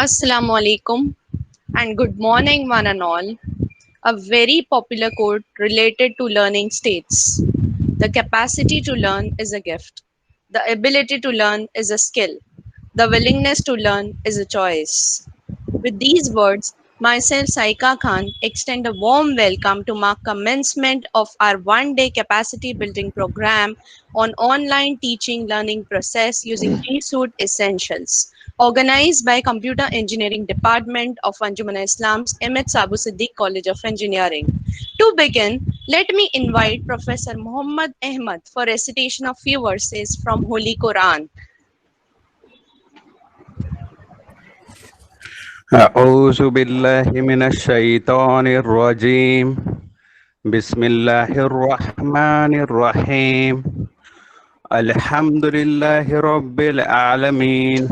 Assalamu alaikum and good morning, one and all. A very popular quote related to learning states: the capacity to learn is a gift, the ability to learn is a skill, the willingness to learn is a choice. With these words, myself, Saika Khan, extend a warm welcome to mark commencement of our one-day capacity building program on online teaching learning process using G Suite Essentials, organized by Computer Engineering Department of Anjuman Islam's Ahmed Sabu Siddiq College of Engineering. To begin, let me invite Professor Muhammad Ahmad for recitation of few verses from Holy Quran. أعوذ بالله من الشيطان الرجيم بسم الله الرحمن الرحيم الحمد لله رب العالمين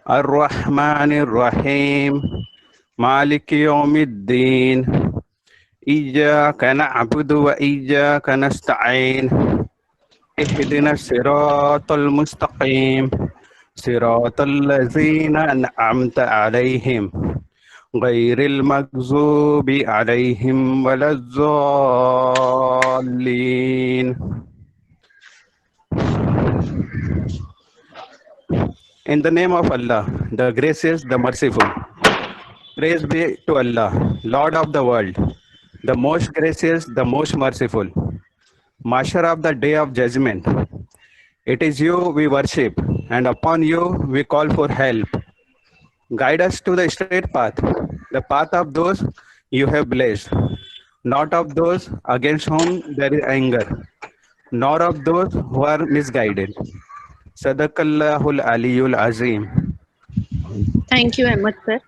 الرحمن الرحيم مالك يوم الدين إياك نعبد وإياك نستعين اهدنا الصراط المستقيم صراط الذين أنعمت عليهم غير المغضوب عليهم ولا الضالين. In the name of Allah, the gracious, the merciful. Praise be to Allah, Lord of the world, the most gracious, the most merciful, Master of the day of judgment. It is you we worship, and upon you we call for help. Guide us to the straight path, the path of those you have blessed, not of those against whom there is anger, nor of those who are misguided. Sadaqallahul Aliyul Azim. Thank you, Ahmad sir.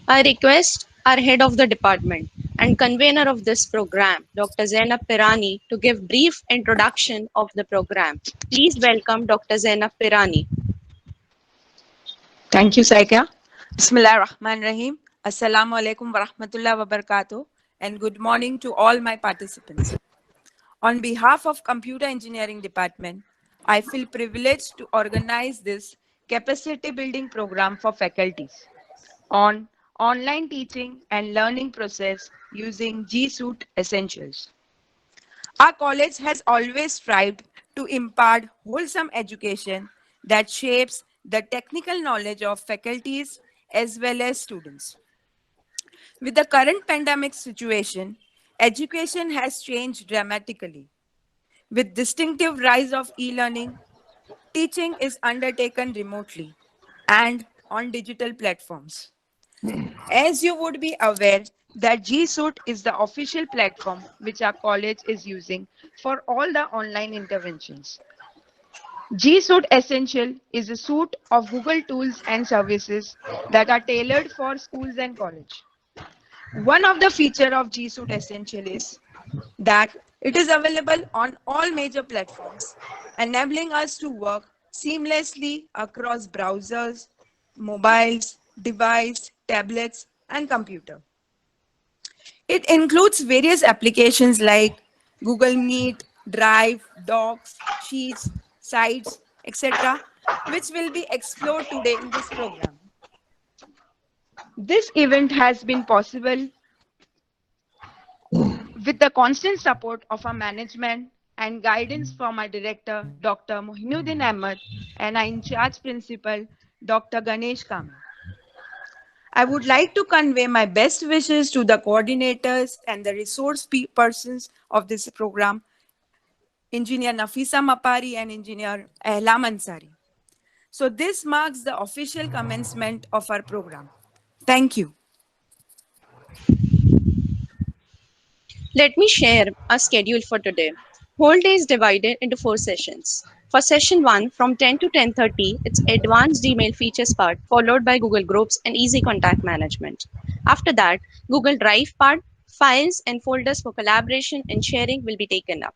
I request our head of the department and convener of this program, Dr. Zainab Pirani, to give brief introduction of the program. Please welcome Dr. Zainab Pirani. Thank you, Saika. Bismillah Rahman Rahim. Assalamu alaikum wa rahmatullah wa barakatuh. And good morning to all my participants. On behalf of Computer Engineering Department, I feel privileged to organize this capacity building program for faculties on online teaching and learning process using G Suite Essentials. Our college has always strived to impart wholesome education that shapes the technical knowledge of faculties as well as students. With the current pandemic situation, education has changed dramatically. With distinctive rise of e-learning, teaching is undertaken remotely and on digital platforms. As you would be aware that G Suite is the official platform which our college is using for all the online interventions. G Suite Essential is a suite of Google tools and services that are tailored for schools and college. One of the features of G Suite Essential is that it is available on all major platforms, enabling us to work seamlessly across browsers, mobiles, device, tablets, and computer. It includes various applications like Google Meet, Drive, Docs, Sheets, Sites, etc., which will be explored today in this program. This event has been possible with the constant support of our management and guidance from our director, Dr. Mohinuddin Ahmed, and our in-charge principal, Dr. Ganesh Kama. I would like to convey my best wishes to the coordinators and the resource persons of this program, Engineer Nafisa Mapari and Engineer Ahlam Ansari. So this marks the official commencement of our program. Thank you. Let me share our schedule for today. Whole day is divided into 4 sessions. For session 1 from 10 to 10:30, it's advanced email features part followed by Google Groups and easy contact management. After that, Google Drive part, files and folders for collaboration and sharing will be taken up.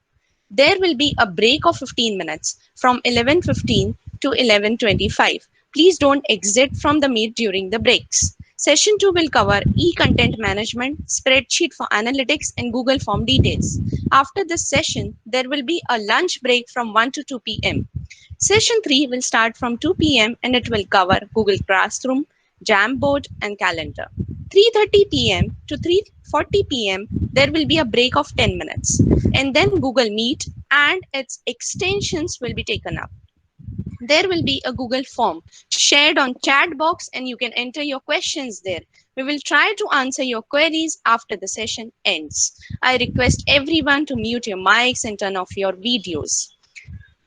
There will be a break of 15 minutes from 11:15 to 11:25. Please don't exit from the meet during the breaks. Session 2 will cover e-content management, spreadsheet for analytics, and Google Form details. After this session, there will be a lunch break from 1 to 2 p.m. Session 3 will start from 2 p.m. and it will cover Google Classroom, Jamboard, and calendar. 3:30 p.m. to 3:40 p.m. there will be a break of 10 minutes, and then Google Meet and its extensions will be taken up. There will be a Google form shared on chat box, and you can enter your questions there. We will try to answer your queries after the session ends. I request everyone to mute your mics and turn off your videos.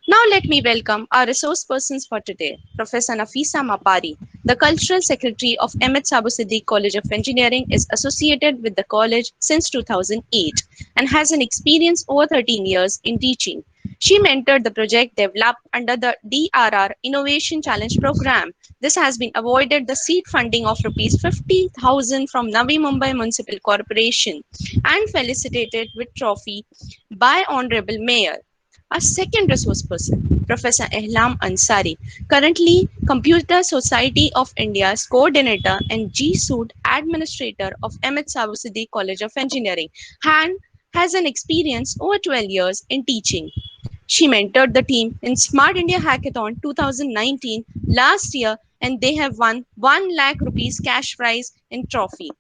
Now let me welcome our resource persons for today, Professor Nafisa Mapari, the Cultural Secretary of Ahmed Sabu Siddique College of Engineering, is associated with the college since 2008 and has an experience over 13 years in teaching. She mentored the project developed under the DRR Innovation Challenge Program. This has been awarded the seed funding of Rs 50,000 from Navi Mumbai Municipal Corporation and felicitated with trophy by Honorable Mayor. Our second resource person, Professor Ehlam Ansari, currently Computer Society of India's coordinator and G Suite administrator of Ahmed Sabu Siddique College of Engineering, and has an experience over 12 years in teaching. She mentored the team in Smart India Hackathon 2019 last year, and they have won 1 lakh rupees cash prize in trophy.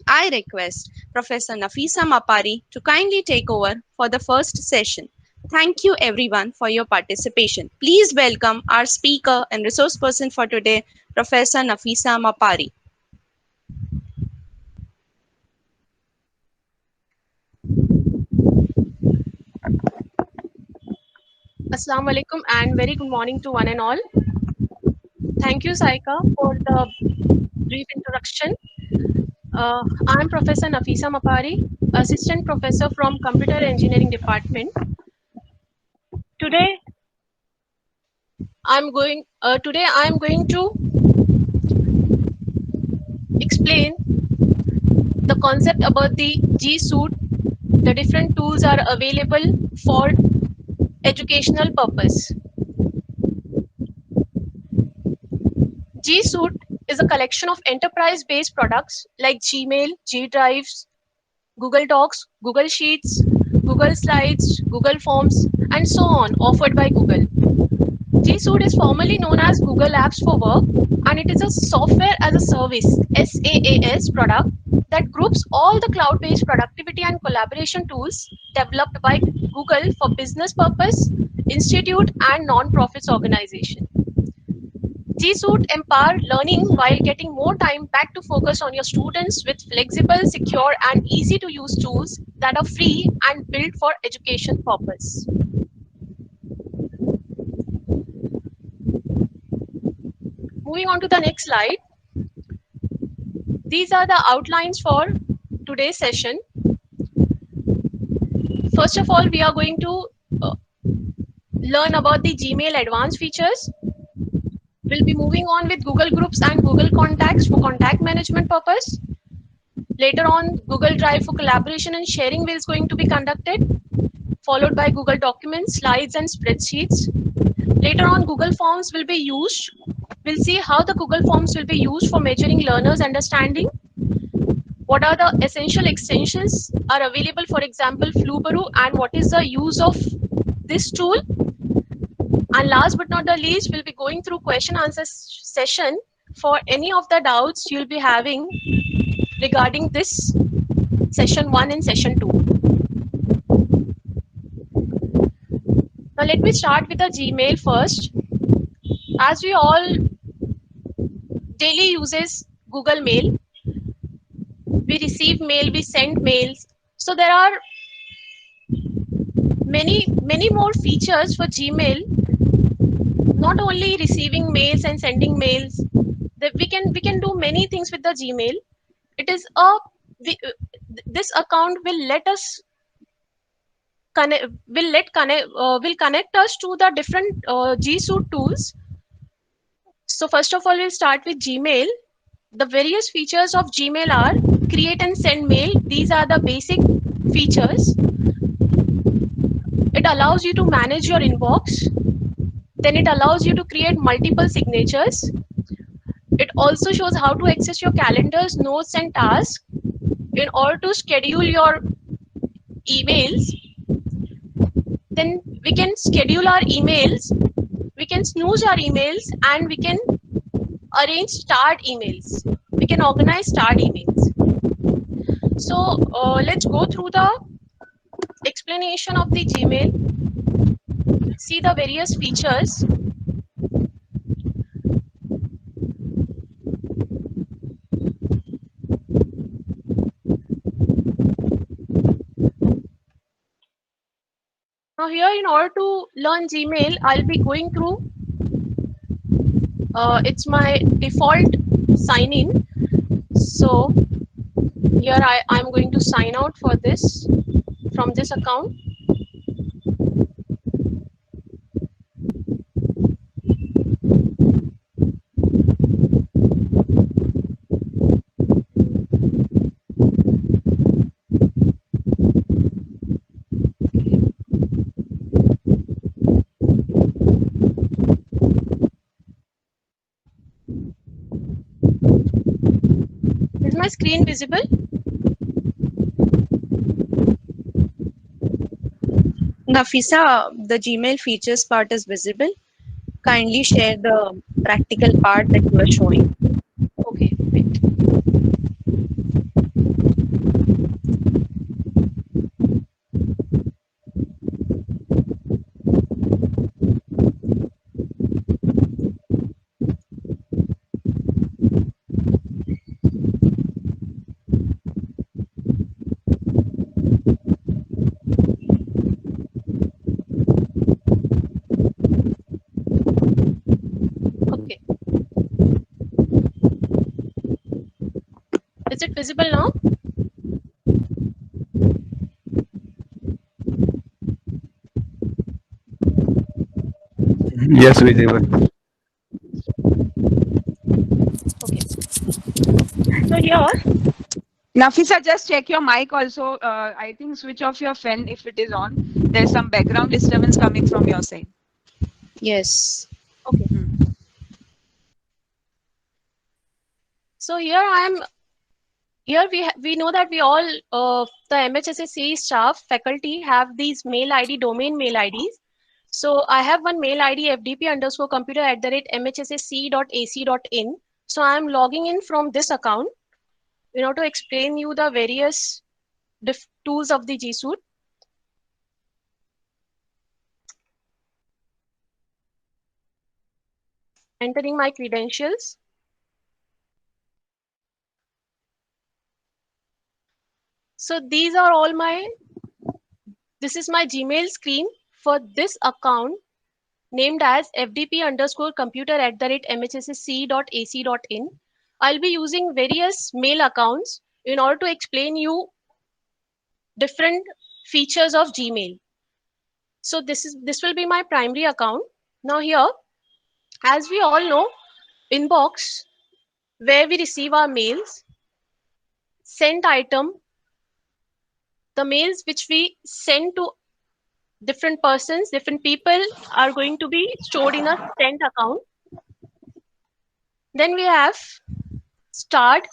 I request Professor Nafisa Mapari to kindly take over for the first session. Thank you everyone for your participation. Please welcome our speaker and resource person for today, Professor Nafisa Mapari. Assalamu alaikum and very good morning to one and all. Thank you, Saika, for the brief introduction. I'm Professor Nafisa Mapari, Assistant Professor from Computer Engineering Department. Today, I'm going to explain the concept about the G Suite. The different tools are available for educational purpose. G Suite is a collection of enterprise-based products like Gmail, G Drives, Google Docs, Google Sheets, Google Slides, Google Forms, and so on offered by Google. G Suite is formerly known as Google Apps for Work, and it is a software as a service SaaS product that groups all the cloud-based productivity and collaboration tools developed by Google for business purpose, institute, and non-profits organization. G Suite empower learning while getting more time back to focus on your students with flexible, secure, and easy to use tools that are free and built for education purpose. Moving on to the next slide. These are the outlines for today's session. First of all, we are going to learn about the Gmail advanced features. We'll be moving on with Google Groups and Google Contacts for contact management purpose. Later on, Google Drive for collaboration and sharing is going to be conducted, followed by Google Documents, Slides, and Spreadsheets. Later on, Google Forms will be used. We'll see how the Google Forms will be used for measuring learners' understanding. What are the essential extensions are available, for example, Flubaroo, and what is the use of this tool? And last but not the least, we'll be going through question answer session for any of the doubts you'll be having regarding this session 1 and session 2. Now let me start with the Gmail first. As we all daily uses Google Mail, we receive mail, we send mails. So there are many more features for Gmail. Not only receiving mails and sending mails, that we can do many things with the Gmail. It is this account will let us will connect us to the different G Suite tools. So first of all, we'll start with Gmail. The various features of Gmail are create and send mail. These are the basic features. It allows you to manage your inbox. Then it allows you to create multiple signatures. It also shows how to access your calendars, notes, and tasks in order to schedule your emails. Then we can schedule our emails, we can snooze our emails, and we can arrange starred emails. We can organize starred emails. So let's go through the explanation of the Gmail, see the various features. Now here, in order to learn Gmail, I'll be going through, it's my default sign in. So here I'm going to sign out for this from this account. Is my screen visible? Nafisa, the Gmail features part is visible. Kindly share the practical part that you are showing. Okay, wait. Okay. Is it visible now? Yes, visible. Okay. So here, Nafisa, just check your mic also. I think switch off your fan if it is on. There's some background disturbance coming from your side. Yes. okay. So here I am. Here we know that we all the MHSSC staff faculty have these mail ID domain mail IDs. So I have one mail ID fdp_computer@mhssc.ac.in. So I am logging in from this account in order to explain you the various tools of the G Suite. Entering my credentials. So these are all this is my Gmail screen for this account named as fdp_computer@mhssc.ac.in. I'll be using various mail accounts in order to explain you different features of Gmail. So this will be my primary account. Now here, as we all know, inbox, where we receive our mails, sent item, the mails which we send to different persons, different people are going to be stored in a sent account. Then we have start,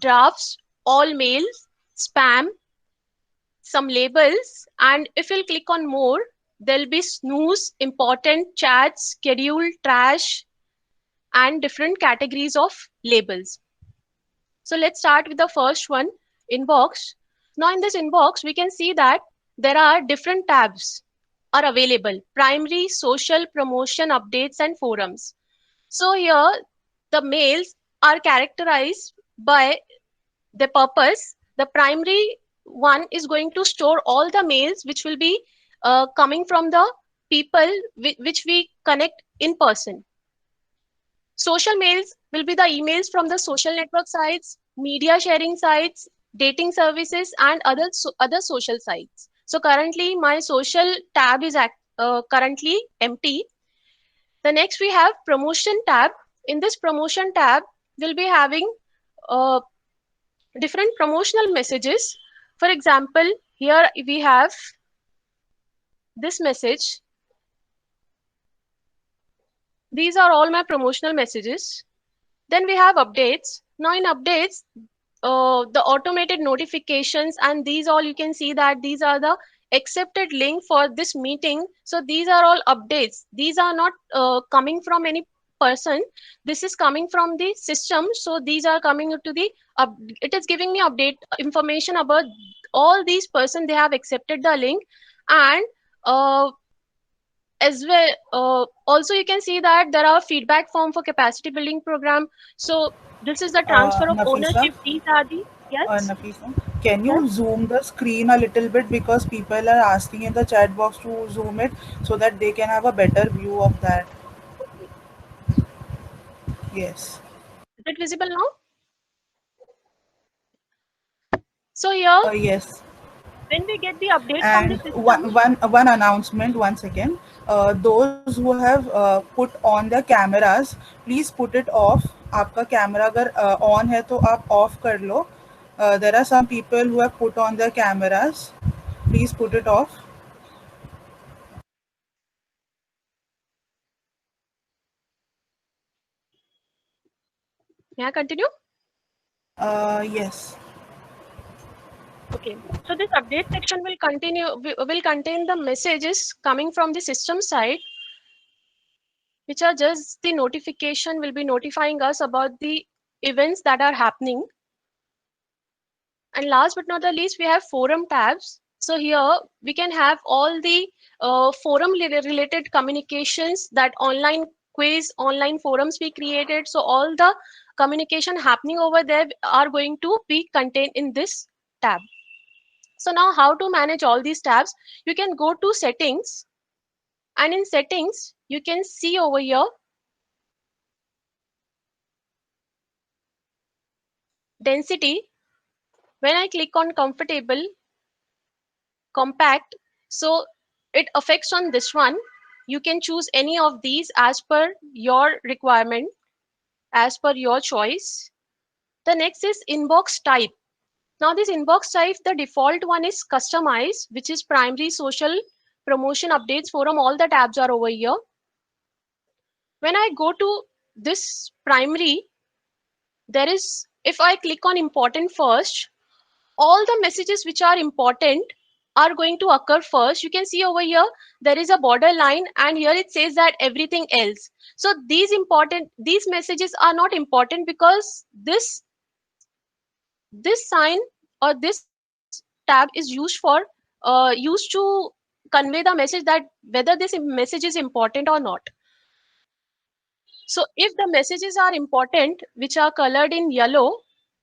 drafts, all mails, spam, some labels, and if you'll click on more, there'll be snooze, important, chat, schedule, trash, and different categories of labels. So let's start with the first one, inbox. Now in this inbox, we can see that there are different tabs are available: primary, social, promotion, updates, and forums. So here the mails are characterized by the purpose. The primary one is going to store all the mails which will be coming from the people which we connect in person. Social mails will be the emails from the social network sites, media sharing sites, dating services, and other social sites. So currently my social tab is currently empty. The next we have promotion tab. In this promotion tab, we'll be having uh, different promotional messages. For example, here we have this message. These are all my promotional messages. Then we have updates. Now in updates, the automated notifications, and these all you can see that these are the accepted link for this meeting. So these are all updates. These are not coming from any person. This is coming from the system. So these are coming to the it is giving me update information about all these person they have accepted the link. And as well, also you can see that there are feedback form for capacity building program. So this is the transfer of Nafisa, ownership. These are the, yes, Nafisa, can yes. you zoom the screen a little bit because people are asking in the chat box to zoom it so that they can have a better view of that. Okay. Yes. Is it visible now? So here, Yes. when we get the update from the And system, one announcement, once again, those who have put on their cameras, please put it off. आपका camera अगर on है तो आप off कर लो. There are some people who have put on their cameras. Please put it off. may I continue? Yes. Okay. So this update section will continue, will contain the messages coming from the system side, which are just the notification will be notifying us about the events that are happening. And last but not the least, we have forum tabs. So here we can have all the forum related communications, that online quiz, online forums we created. So all the communication happening over there are going to be contained in this tab. So now how to manage all these tabs? You can go to settings, and in settings, you can see over here density. When I click on comfortable, compact, so it affects on this one. You can choose any of these as per your requirement, as per your choice. The next is inbox type. Now this inbox type, the default one is customized, which is primary, social, promotion, updates, forum, all the tabs are over here. When I go to this primary, there is, if I click on important first, all the messages which are important are going to occur first. You can see over here, there is a border line, and here it says that everything else. So these messages are not important because this sign or this tab is used to convey the message that whether this message is important or not. So if the messages are important, which are colored in yellow,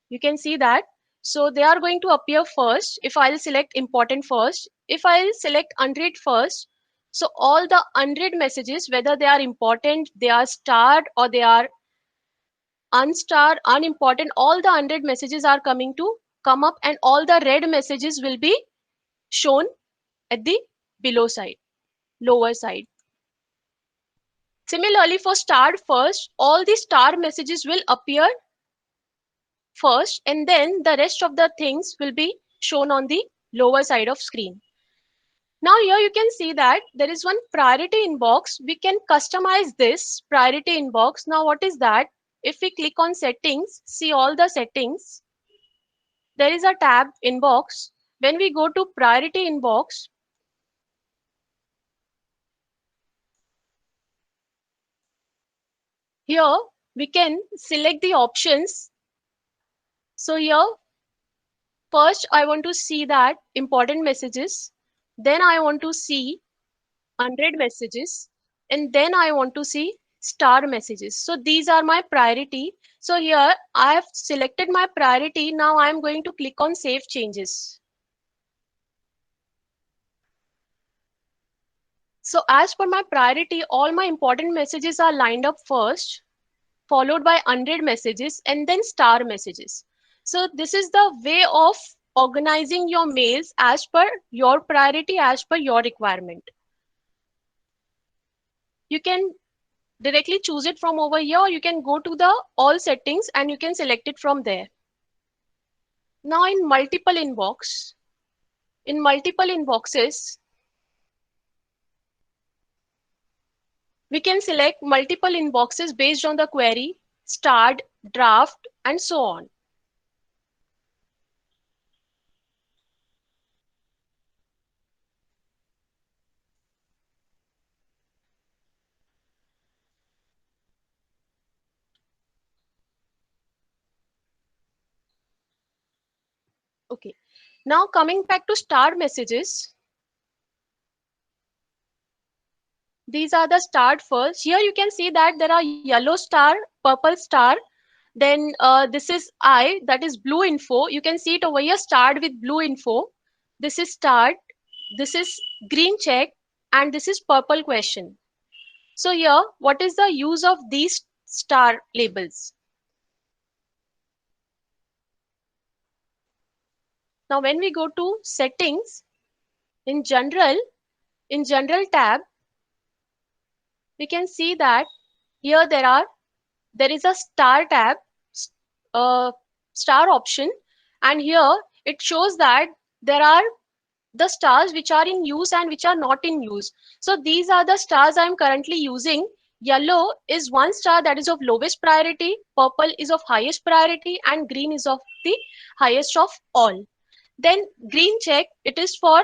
you can see that. So they are going to appear first. If I'll select important first, if I'll select unread first, so all the unread messages, whether they are important, they are starred or they are unstarred, unimportant, all the unread messages are coming to come up, and all the red messages will be shown at the below side, lower side. Similarly, for starred first, all the star messages will appear first, and then the rest of the things will be shown on the lower side of screen. Now here you can see that there is one priority inbox. We can customize this priority inbox. Now what is that? If we click on settings, see all the settings, there is a tab inbox. When we go to priority inbox, here we can select the options. So here, first I want to see that important messages, then I want to see unread messages, and then I want to see star messages. So these are my priority. So here I have selected my priority. Now I am going to click on save changes. So as per my priority, all my important messages are lined up first, followed by unread messages, and then star messages. So this is the way of organizing your mails as per your priority, as per your requirement. You can directly choose it from over here, or you can go to the all settings and you can select it from there. Now in multiple inboxes, we can select multiple inboxes based on the query, start, draft, and so on. Okay. Now coming back to star messages. These are the starred first. Here you can see that there are yellow star, purple star. Then this is I, that is blue info. You can see it over here starred with blue info. This is starred. This is green check. And this is purple question. So here, what is the use of these star labels? Now when we go to settings, in general, tab, we can see that here there is a star tab, uh, star option, and here it shows that there are the stars which are in use and which are not in use. So these are the stars I am currently using. Yellow is one star that is of lowest priority, purple is of highest priority, and green is of the highest of all. Then green check, it is for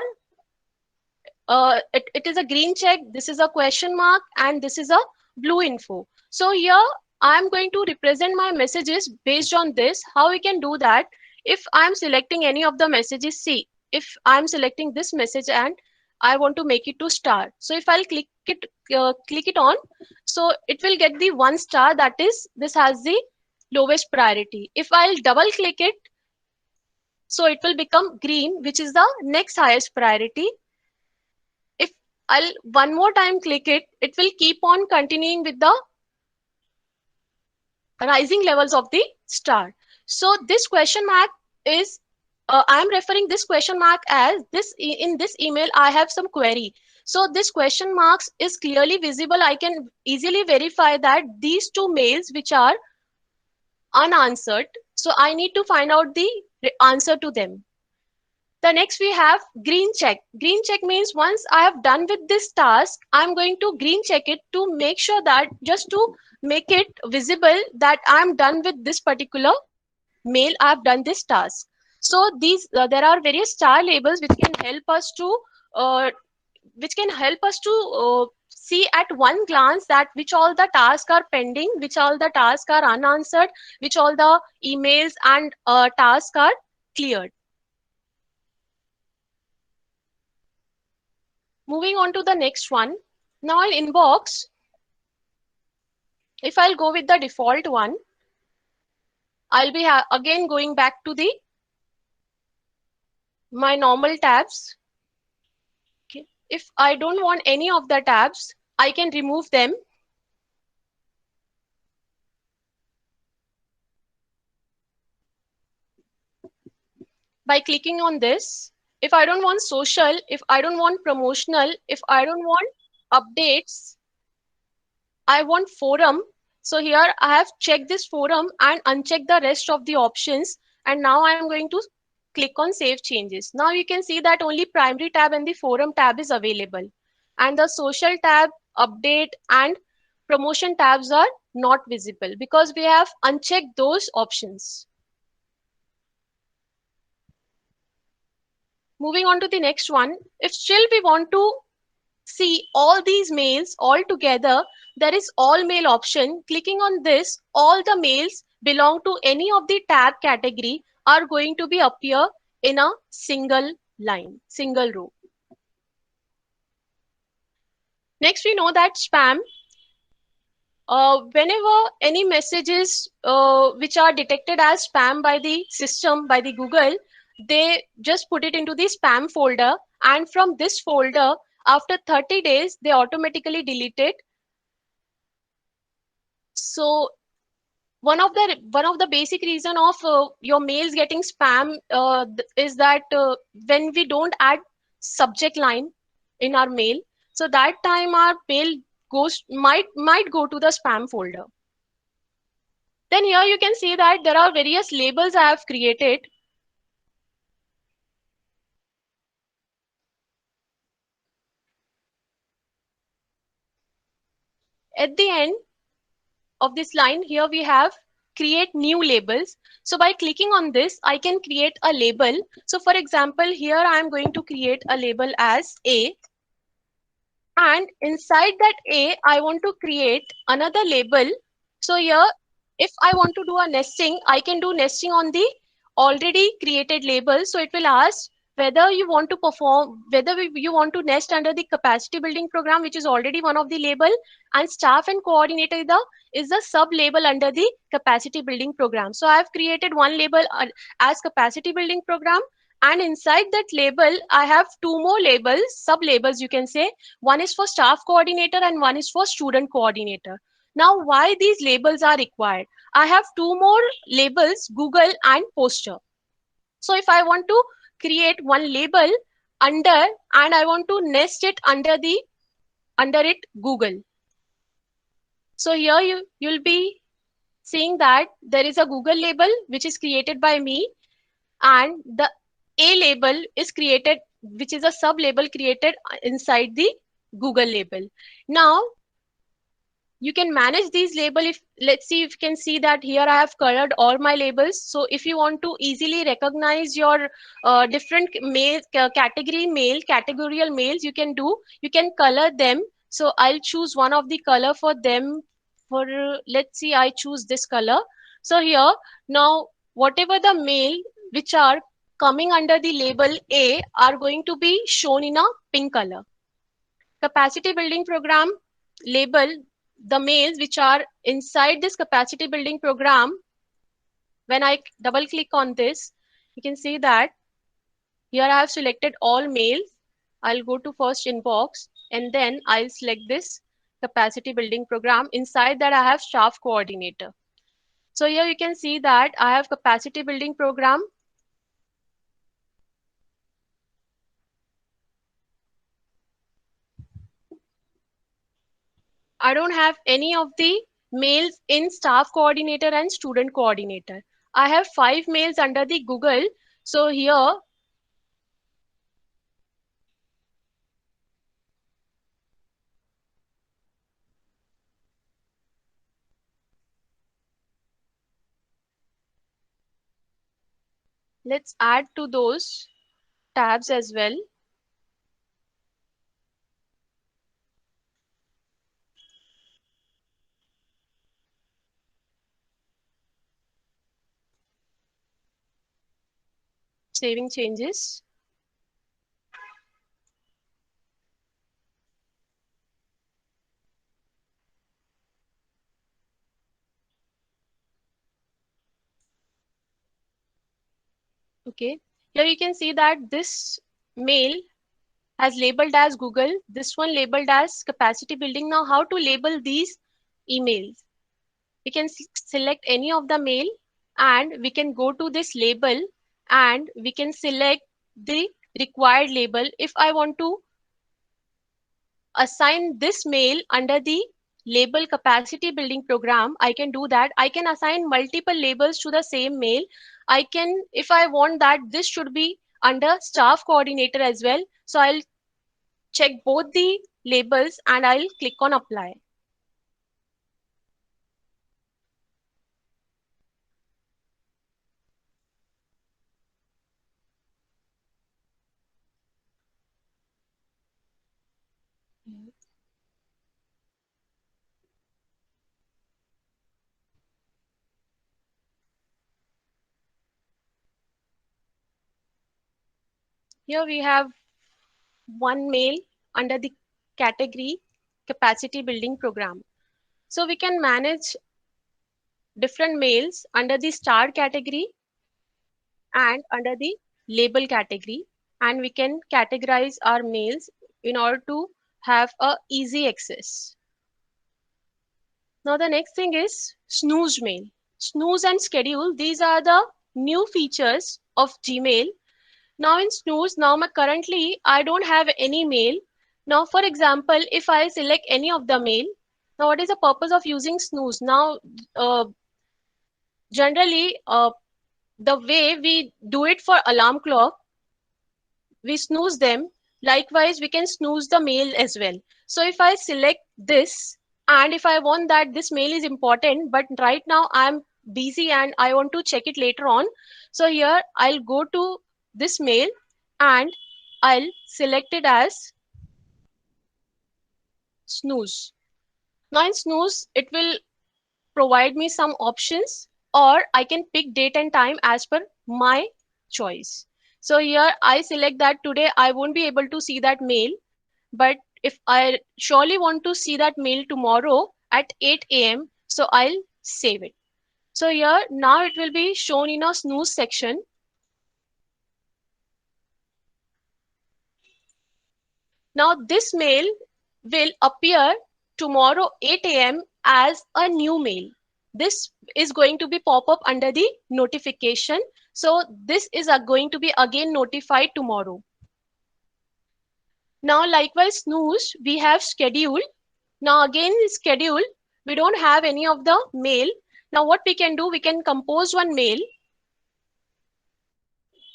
it is a green check, this is a question mark, and this is a blue info. So here I'm going to represent my messages based on this. How we can do that? If I'm selecting any of the messages, see, if I'm selecting this message and I want to make it to star. So if I'll click it on, so it will get the one star, that is, this has the lowest priority. If I'll double click it, so it will become green, which is the next highest priority. If I'll one more time click it, it will keep on continuing with the rising levels of the star. So this question mark is, I'm referring this question mark as this. In this email, I have some query. So this question marks is clearly visible. I can easily verify that these two mails which are unanswered. So I need to find out the answer to them. The next we have green check. Green check means once I have done with this task, I'm going to green check it to make sure that, just to make it visible that I'm done with this particular mail, I've done this task. So these there are various star labels which can help us to see at one glance that which all the tasks are pending, which all the tasks are unanswered, which all the emails and tasks are cleared. Moving on to the next one. Now in inbox, if I'll go with the default one, I'll be again going back to the my normal tabs. Okay. If I don't want any of the tabs, I can remove them. By clicking on this. If I don't want social, if I don't want promotional, if I don't want updates, I want forum. So here I have checked this forum and unchecked the rest of the options. And now I am going to click on save changes. Now you can see that only primary tab and the forum tab is available. And the social tab, update and promotion tabs are not visible because we have unchecked those options. Moving on to the next one. If still we want to see all these mails all together, there is all mail option. Clicking on this, all the mails belong to any of the tab category are going to be appear in a single line, single row. Next, we know that spam. Whenever any messages which are detected as spam by the system, by the Google, they just put it into the spam folder, and from this folder, after 30 days, they automatically delete it. So one of the basic reason of your mails getting spam is that when we don't add subject line in our mail, so that time our mail might go to the spam folder. Then here you can see that there are various labels I have created. At the end of this line, here we have create new labels. So by clicking on this, I can create a label. So for example, here I am going to create a label as A. And inside that A, I want to create another label. So here, if I want to do a nesting, I can do nesting on the already created labels. So it will ask whether you want to perform, whether you want to nest under the capacity building program, which is already one of the label, and staff and coordinator is the sub label under the capacity building program. So I have created one label as capacity building program, and inside that label I have two more labels, sub labels you can say. One is for staff coordinator and one is for student coordinator. Now why these labels are required? I have two more labels, Google and poster. So if I want to create one label under, and I want to nest it under it Google. So here you'll be seeing that there is a Google label which is created by me, and the A label is created, which is a sub label created inside the Google label. Now you can manage these label. If let's see, if you can see that here I have colored all my labels. So if you want to easily recognize your different mail category mail categorical mails, you can color them. So I'll choose one of the color for them. For let's see, I choose this color. So here now whatever the mail which are coming under the label A are going to be shown in a pink color. Capacity building program label, the mails which are inside this capacity building program. When I double click on this, you can see that here I have selected all mails. I'll go to first inbox and then I'll select this capacity building program. Inside that I have staff coordinator. So here you can see that I have capacity building program. I don't have any of the mails in staff coordinator and student coordinator. I have 5 mails under the Google. So here let's add to those tabs as well. Saving changes. Okay, here you can see that this mail has labeled as Google, this one labeled as capacity building. Now how to label these emails? We can select any of the mail and we can go to this label and we can select the required label. If I want to assign this mail under the label capacity building program, I can do that. I can assign multiple labels to the same mail. I can, if I want that this should be under staff coordinator as well. So I'll check both the labels and I'll click on apply. Here we have one mail under the category capacity building program. So we can manage different mails under the star category and under the label category, and we can categorize our mails in order to have a easy access. Now the next thing is snooze mail. Snooze and schedule, these are the new features of Gmail. Now in snooze, currently I don't have any mail. Now for example, if I select any of the mail, now what is the purpose of using snooze? Now generally the way we do it for alarm clock, we snooze them. Likewise, we can snooze the mail as well. So if I select this, and if I want that this mail is important, but right now I'm busy and I want to check it later on. So here I'll go to this mail and I'll select it as snooze. Now in snooze, it will provide me some options, or I can pick date and time as per my choice. So here I select that today I won't be able to see that mail, but if I surely want to see that mail tomorrow at 8 a.m., so I'll save it. So here now it will be shown in a snooze section. Now this mail will appear tomorrow 8 a.m. as a new mail. This is going to be pop up under the notification. So this is going to be again notified tomorrow. Now likewise snooze, we have schedule. Now again schedule, we don't have any of the mail. Now what we can do, we can compose one mail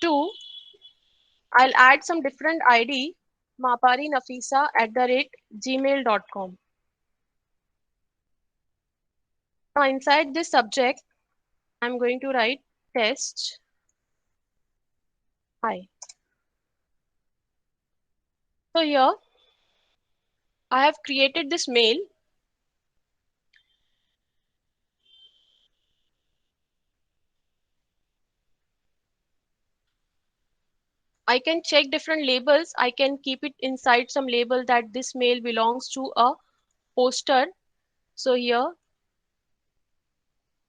to, I'll add some different ID, maparinafisa@gmail.com. Now inside this subject, I'm going to write test. Hi. So here I have created this mail. I can check different labels. I can keep it inside some label that this mail belongs to a poster. So here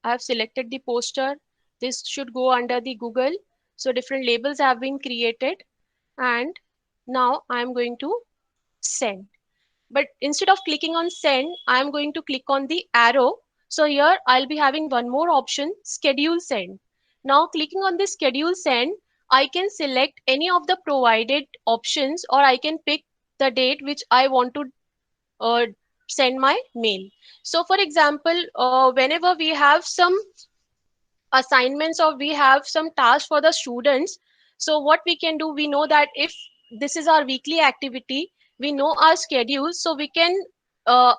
I have selected the poster. This should go under the Google. So different labels have been created. And now I'm going to send. But instead of clicking on send, I'm going to click on the arrow. So here I'll be having one more option, schedule send. Now clicking on the schedule send, I can select any of the provided options, or I can pick the date which I want to uh, send my mail. So for example, whenever we have some assignments or we have some tasks for the students, so what we can do, we know that if this is our weekly activity, we know our schedule, so we can uh,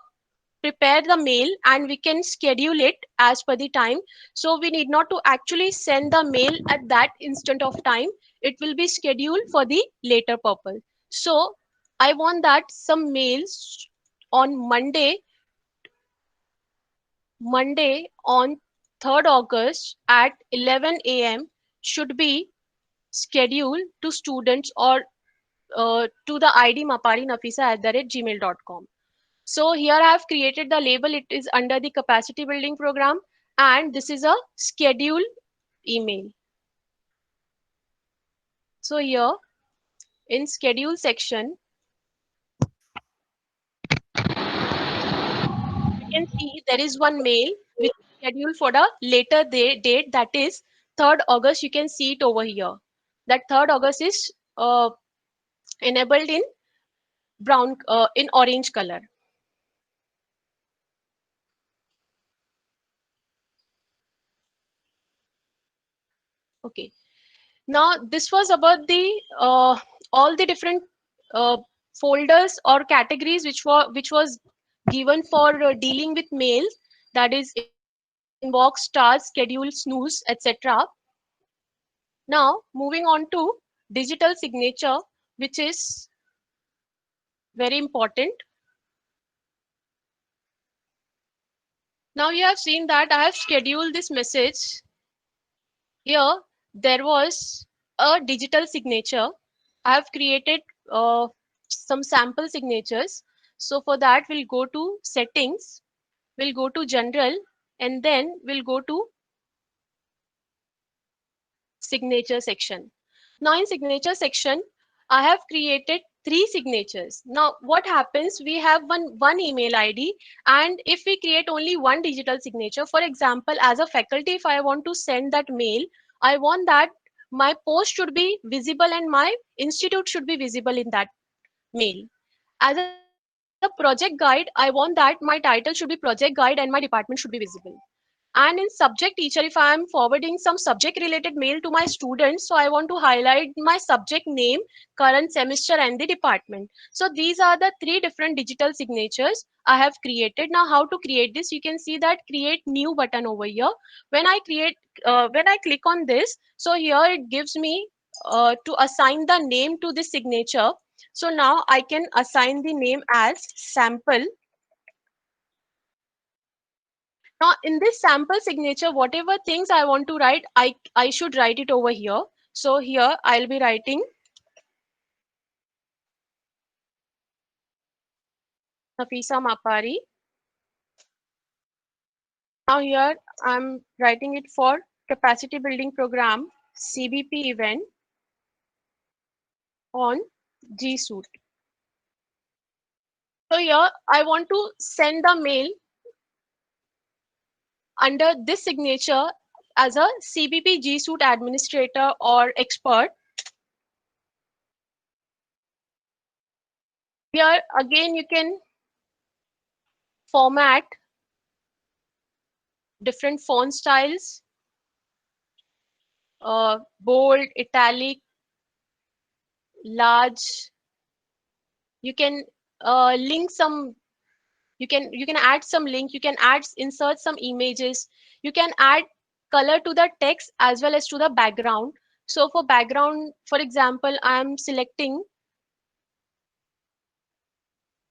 prepare the mail and we can schedule it as per the time. So we need not to actually send the mail at that instant of time. It will be scheduled for the later purpose. So I want that some mails on Monday on 3rd August at 11 a.m. should be scheduled to students or to the ID maparinafisa@gmail.com. So here I have created the label. It is under the capacity building program, and this is a schedule email. So here in schedule section, you can see there is one mail which is scheduled for the later date, that is 3rd August. You can see it over here. That 3rd August is enabled in brown in orange color. Okay. Now this was about the all the different uh, folders or categories which was given for dealing with mails, that is inbox, stars, schedule, snooze, etc. Now moving on to digital signature, which is very important. Now you have seen that I have scheduled this message. Here there was a digital signature. I have created some sample signatures. So for that, we'll go to settings, we'll go to general, and then we'll go to signature section. Now in signature section, I have created 3 signatures. Now what happens, we have one email ID, and if we create only one digital signature, for example, as a faculty, if I want to send that mail, I want that my post should be visible and my institute should be visible in that mail. As a project guide, I want that my title should be project guide and my department should be visible. And in subject teacher, if I am forwarding some subject related mail to my students, so I want to highlight my subject name, current semester, and the department. So these are the 3 different digital signatures I have created. Now how to create this, you can see that create new button over here. When I click on this, so here it gives me to assign the name to this signature. So now I can assign the name as sample. Now in this sample signature, whatever things I want to write, I should write it over here. So here I'll be writing Nafisa Mapari. Now here I'm writing it for capacity building program CBP event on G Suite. So here I want to send the mail under this signature as a CBP G Suite administrator or expert. Here again you can format different font styles, bold, italic, large. You can link some. You can add some link. You can insert some images. You can add color to the text as well as to the background. So for background, for example, I am selecting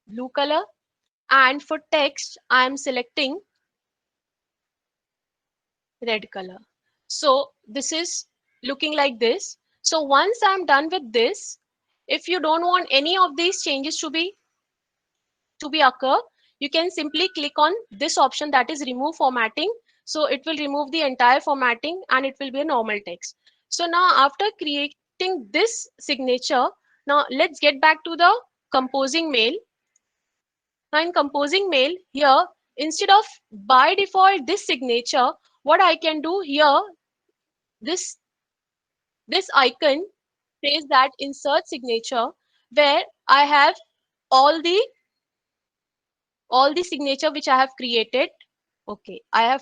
blue color, and for text, I am selecting red color. So this is looking like this. So once I'm done with this, if you don't want any of these changes to be occur, you can simply click on this option, that is remove formatting. So it will remove the entire formatting and it will be a normal text. So now after creating this signature, now let's get back to the composing mail. Now in composing mail here, instead of by default this signature, what I can do here, this this icon says that insert signature, where I have all the signature which I have created. Okay, I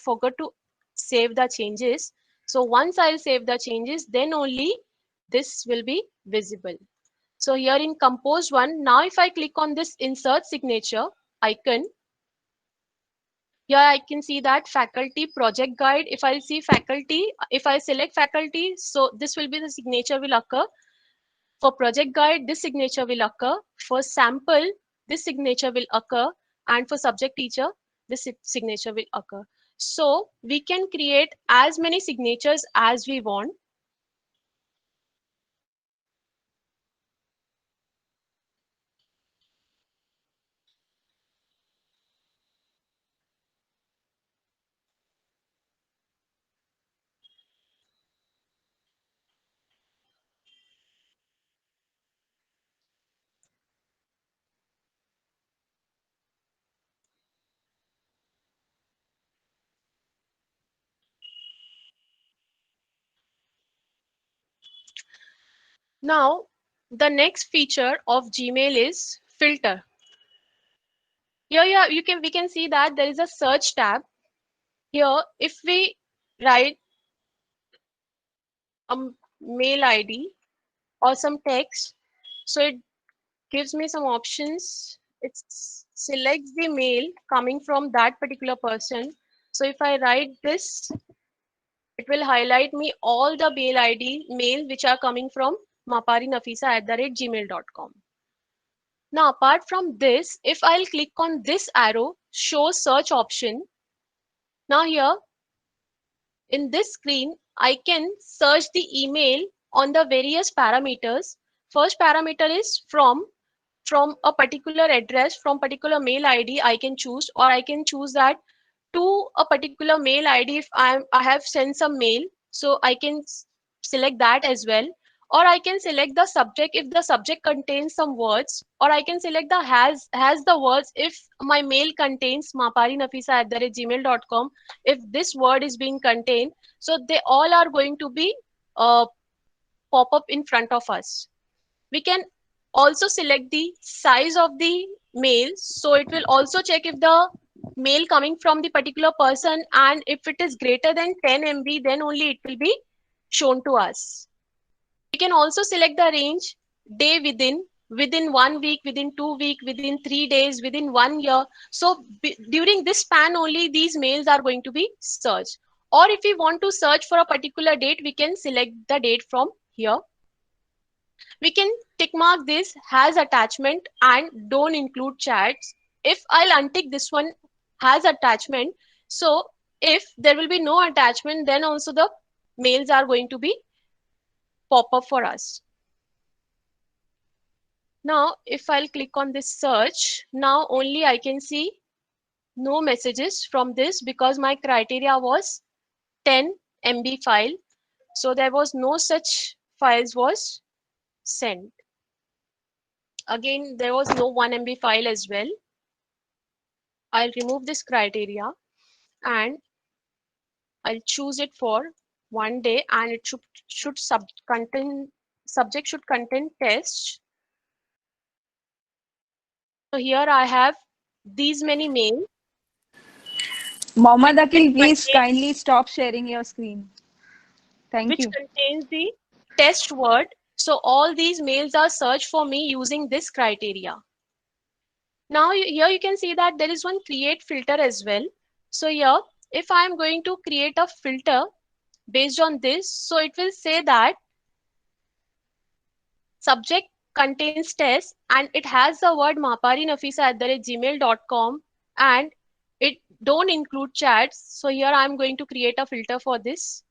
forgot to save the changes. So once I'll save the changes, then only this will be visible. So here in compose one, now if I click on this insert signature icon, here I can see that faculty project guide. If I see faculty, if I select faculty, so this will be the signature will occur. For project guide, this signature will occur. For sample, this signature will occur. And for subject teacher, this signature will occur. So we can create as many signatures as we want. Now, the next feature of Gmail is filter. Here, we can see that there is a search tab. Here, if we write a mail ID or some text, so it gives me some options. It selects the mail coming from that particular person. So if I write this, it will highlight me all the mail which are coming from maparinafisa@gmail.com. Now, apart from this, if I'll click on this arrow, show search option. Now here in this screen, I can search the email on the various parameters. First parameter is from a particular address, from particular mail ID I can choose, or I can choose that to a particular mail ID if I have sent some mail. So I can select that as well. Or I can select the subject if the subject contains some words, or I can select the has the words if my mail contains maparinafisa@gmail.com. If this word is being contained, so they all are going to be uh, pop up in front of us. We can also select the size of the mail. So it will also check if the mail coming from the particular person, and if it is greater than 10 MB, then only it will be shown to us. We can also select the range, day within 1 week, within 2 week, within 3 days, within 1 year. So during this span only these mails are going to be searched. Or if we want to search for a particular date, we can select the date from here. We can tick mark this has attachment and don't include chats. If I'll untick this one has attachment, So if there will be no attachment, then also the mails are going to be pop up for us. Now, if I'll click on this search, now only I can see no messages from this because my criteria was 10 MB file. So there was no such files was sent. Again, there was no 1 MB file as well. I'll remove this criteria and I'll choose it for 1 day, and it should contain subject should contain test. So here I have these many mails Mohammad Akil, please contain, kindly stop sharing your screen. Thank which you. contains the test word. So all these mails are searched for me using this criteria. Now here you can see that there is one create filter as well. So here, if I am going to create a filter based on this, so it will say that subject contains test and it has the word maparinafisa@gmail.com, and it don't include chats. So here I'm going to create a filter for this.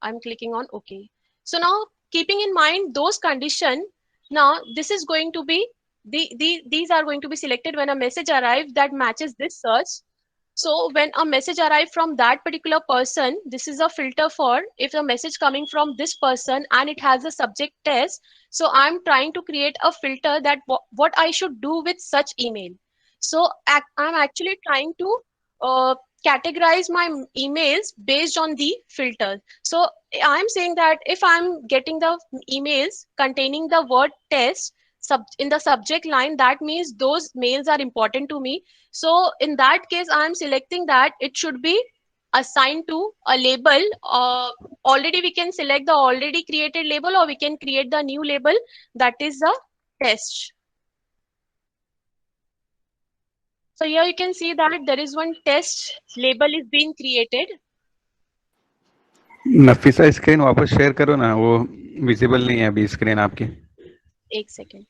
I'm clicking on OK. So now, keeping in mind those condition, now this is going to be these are going to be selected when a message arrives that matches this search. So when a message arrives from that particular person, this is a filter for if the message coming from this person and it has a subject test. So I'm trying to create a filter that what I should do with such email. So I'm actually trying to categorize my emails based on the filter. So I'm saying that if I'm getting the emails containing the word test in the subject line, that means those mails are important to me. So in that case, I'm selecting that it should be assigned to a label. Already we can select the already created label, or we can create the new label, that is the test. So here you can see that there is one test label is being created. Nafisa screen वापस share करो ना, वो visible नहीं है अभी screen आपकी. एक second.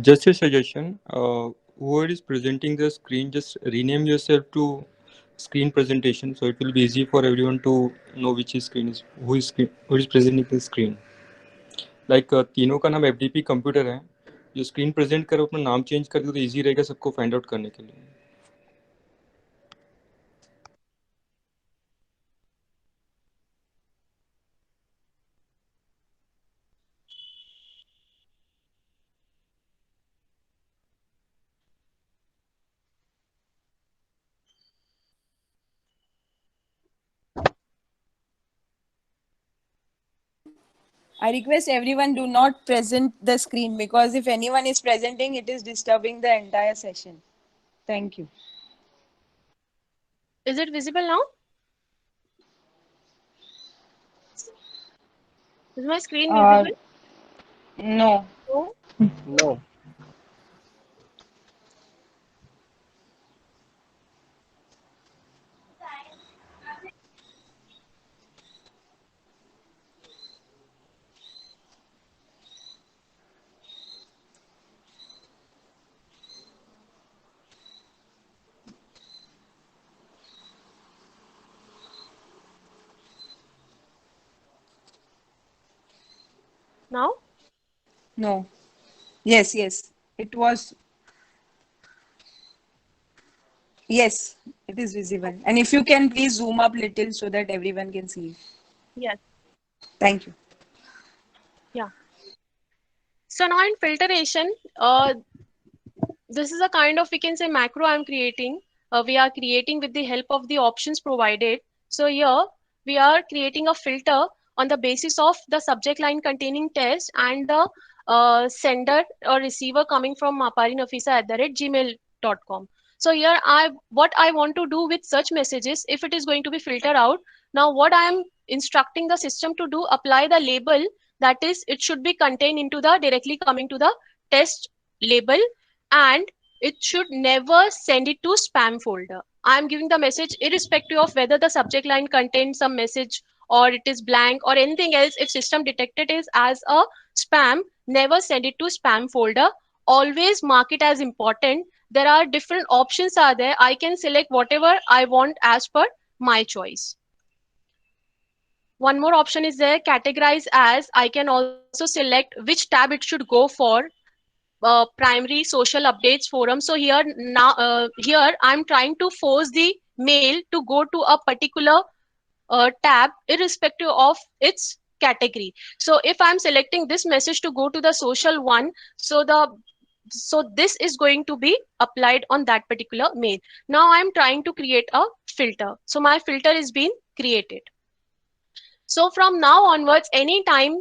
Just a suggestion. Whoever is presenting the screen, just rename yourself to screen presentation, so it will be easy for everyone to know which screen is who is presenting the screen. Like तीनों का नाम FDP computer है. जो screen present करो अपना नाम change कर दो तो इजी रहेगा सबको फाइंड आउट करने के लिए. I request everyone do not present the screen, because if anyone is presenting, it is disturbing the entire session. Thank you. Is it visible now? Is my screen visible? No. No. No. Now? No. Yes, yes. It was. Yes, it is visible. And if you can please zoom up little so that everyone can see. Yes. Thank you. Yeah. So now in filtration, this is a kind of, we can say, macro I'm creating. We are creating with the help of the options provided. So here we are creating a filter on the basis of the subject line containing test and the sender or receiver coming from maparinafisa@gmail.com. So here what I want to do with such messages, if it is going to be filtered out, now what I am instructing the system to do, apply the label, that is it should be contained into the directly coming to the test label, and it should never send it to spam folder. I am giving the message irrespective of whether the subject line contains some message or it is blank or anything else. If system detected it as a spam, never send it to spam folder. Always mark it as important. There are different options are there. I can select whatever I want as per my choice. One more option is there, categorize as. I can also select which tab it should go for. Primary, social updates, forum. So here now, here I'm trying to force the mail to go to a particular tab irrespective of its category. So if I'm selecting this message to go to the social one, so this is going to be applied on that particular mail. Now I'm trying to create a filter. So my filter is being created. So from now onwards, anytime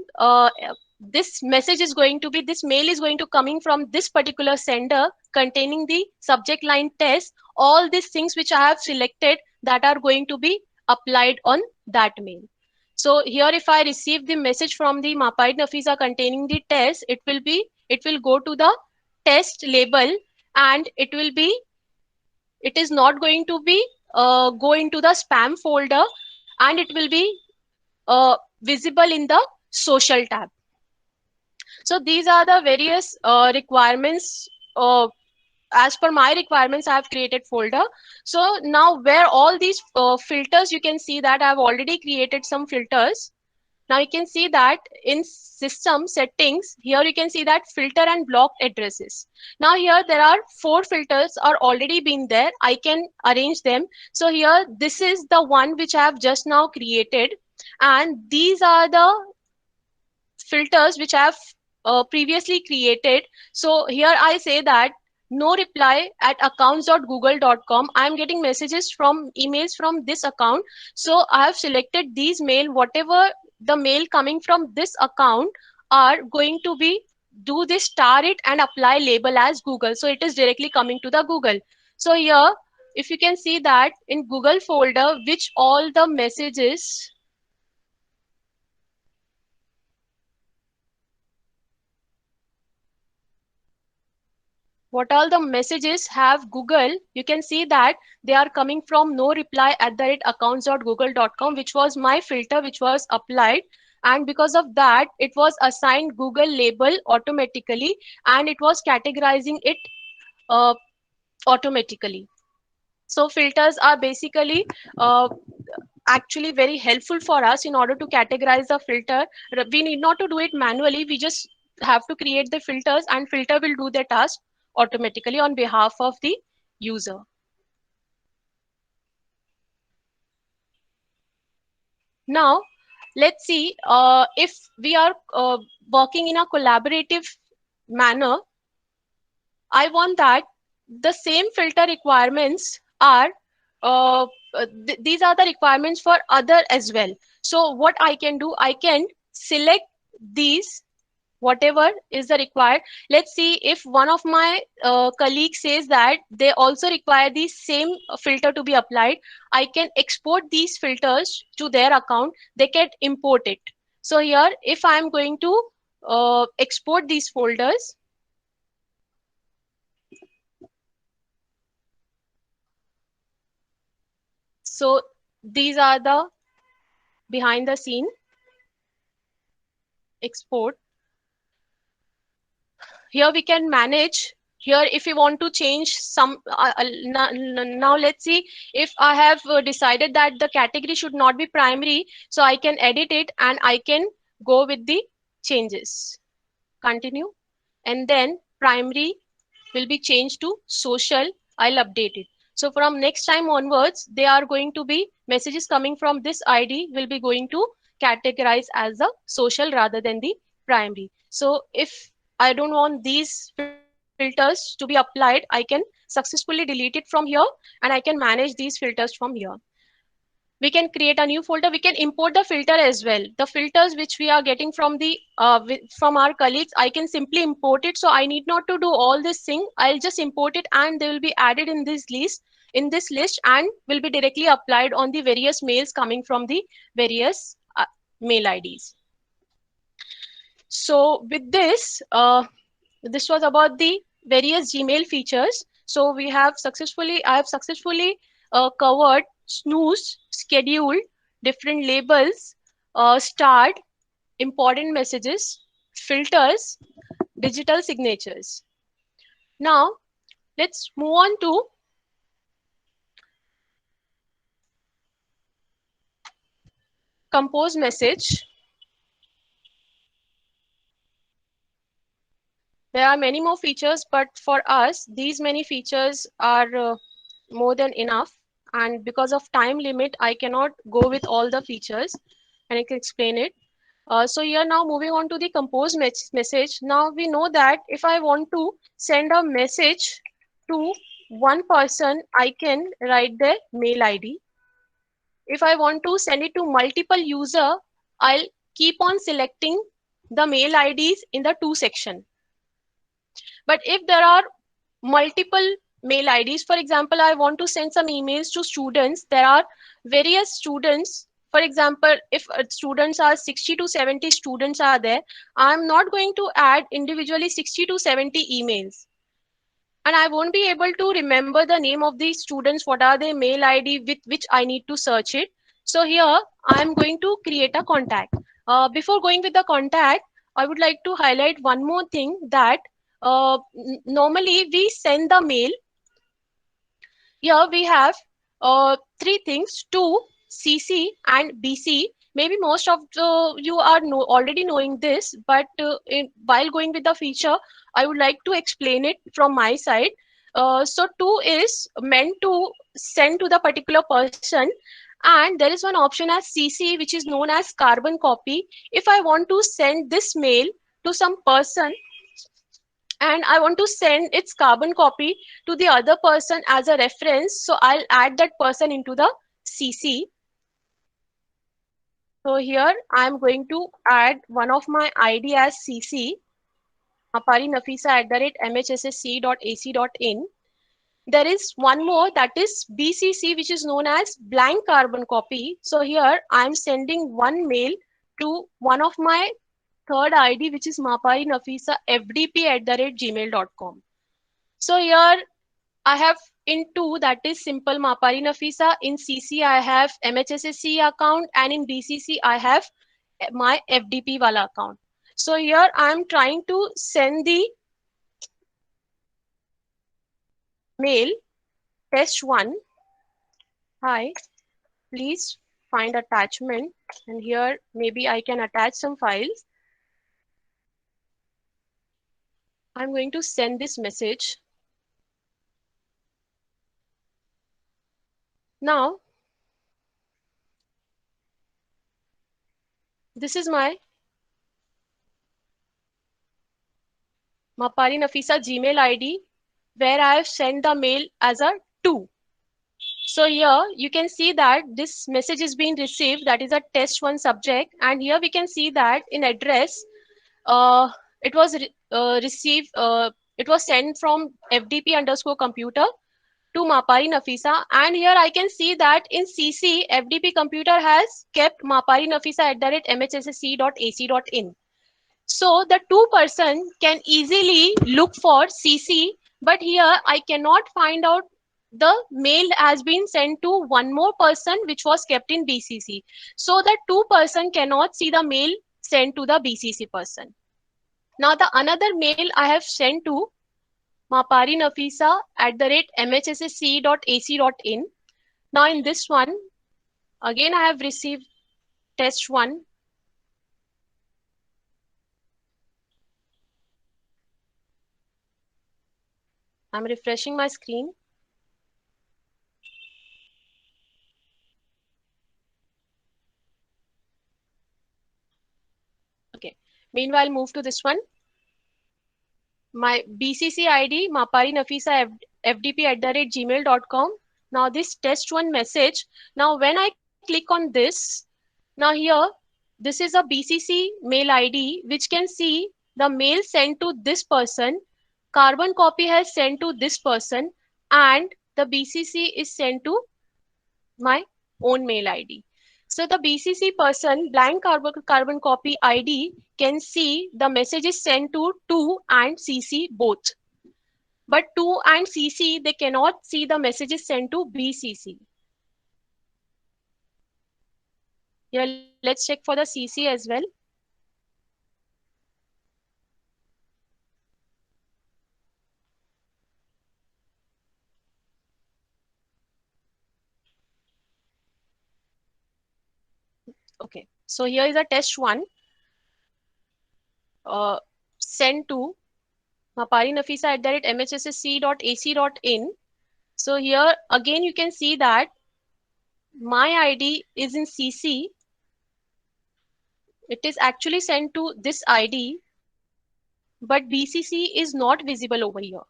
this message is going to be, this mail is going to coming from this particular sender containing the subject line test, all these things which I have selected that are going to be applied on that mail. So here if I receive the message from the Mapaid Nafisa containing the test, it will go to the test label, and it is not going to be go into the spam folder, and it will be visible in the social tab. So these are the various requirements. As per my requirements, I have created folder. So now where all these filters, you can see that I have already created some filters. Now you can see that in system settings, here you can see that filter and block addresses. Now here there are 4 filters are already been there. I can arrange them. So here this is the one which I have just now created, and these are the filters which I have previously created. So here I say that no reply at accounts.google.com. I am getting messages from emails from this account. So I have selected these mail, whatever the mail coming from this account are going to be, do this star it and apply label as Google. So it is directly coming to the Google. So here, if you can see that in Google folder, which all the messages, what all the messages have Google, you can see that they are coming from no reply at the rate accounts.google.com, which was my filter which was applied. And because of that, it was assigned Google label automatically, and it was categorizing it uh, automatically. So filters are basically actually very helpful for us in order to categorize the filter. We need not to do it manually. We just have to create the filters, and filter will do the task automatically on behalf of the user. Now, let's see if we are working in a collaborative manner. I want that the same filter requirements are, these are the requirements for other as well. So what I can do, I can select these, whatever is the required. Let's see if one of my colleagues says that they also require the same filter to be applied. I can export these filters to their account. They can import it. So here, if I'm going to export these folders, so these are the behind the scene export. Here we can manage. Here if we want to change some, now let's see if I have decided that the category should not be primary, so I can edit it and I can go with the changes. Continue, and then primary will be changed to social. I'll update it. So from next time onwards, they are going to be messages coming from this ID will be going to categorize as a social rather than the primary. So if I don't want these filters to be applied, I can successfully delete it from here, and I can manage these filters from here. We can create a new folder. We can import the filter as well. The filters which we are getting from the from our colleagues, I can simply import it. So I need not to do all this thing. I'll just import it, and they will be added in this list, and will be directly applied on the various mails coming from the various mail IDs. So with this, this was about the various Gmail features. So I have successfully covered snooze, schedule, different labels, start, important messages, filters digital signatures. Now, let's move on to compose message. There are many more features, but for us, these many features are more than enough. And because of time limit, I cannot go with all the features and I can explain it. So here now moving on to the compose message. Now we know that if I want to send a message to one person, I can write their mail ID. If I want to send it to multiple user, I'll keep on selecting the mail IDs in the to section. But if there are multiple mail IDs, for example, I want to send some emails to students, there are various students. For example, if students are 60 to 70 students are there, I'm not going to add individually 60 to 70 emails. And I won't be able to remember the name of these students, what are their mail ID with which I need to search it. So here I'm going to create a contact. Before going with the contact, I would like to highlight one more thing that normally we send the mail. Here we have three things: to, CC, and BC. Maybe most of you are already knowing this, but while going with the feature, I would like to explain it from my side. So to is meant to send to the particular person, and there is one option as CC, which is known as carbon copy. If I want to send this mail to some person, and I want to send its carbon copy to the other person as a reference, so I'll add that person into the CC. So here I'm going to add one of my ID as CC, maparinafisa@mhssc.ac.in. There is one more, that is BCC, which is known as blank carbon copy. So here I'm sending one mail to one of my third ID, which is maparinafisa@fdp@gmail.com. So here I have in two, that is simple Mapari Nafisa. In CC I have MHSSC account, and in BCC I have my FDP wala account. So here I am trying to send the mail test1. Hi, please find attachment, and here maybe I can attach some files. I'm going to send this message. Now, this is my Mapari Nafisa Gmail ID, where I have sent the mail as a to. So here you can see that this message is being received, that is a test1 subject, and here we can see that in address it was received, it was sent from FDP underscore computer to Mapari Nafisa, and here I can see that in CC FDP computer has kept Mapari Nafisa @mhssc.ac.in. So the two person can easily look for CC, but here I cannot find out the mail has been sent to one more person which was kept in BCC. So the two person cannot see the mail sent to the BCC person. Now the another mail I have sent to Mapari Nafisa @mhssc.ac.in. Now in this one, again I have received test1. I'm refreshing my screen. Okay. Meanwhile, move to this one. My BCC ID, Mapari Nafisa FDP@gmail.com. Now this test1 message. Now when I click on this, now here, this is a BCC mail ID which can see the mail sent to this person, carbon copy has sent to this person, and the BCC is sent to my own mail ID. So the BCC person, blank carbon copy ID, can see the message is sent to and CC both. But to and CC, they cannot see the messages sent to BCC. Here, let's check for the CC as well. Okay, so here is a test one. Send to maparinafisa@mhssc.ac.in. So here again you can see that my ID is in CC. It is actually sent to this ID, but BCC is not visible over here.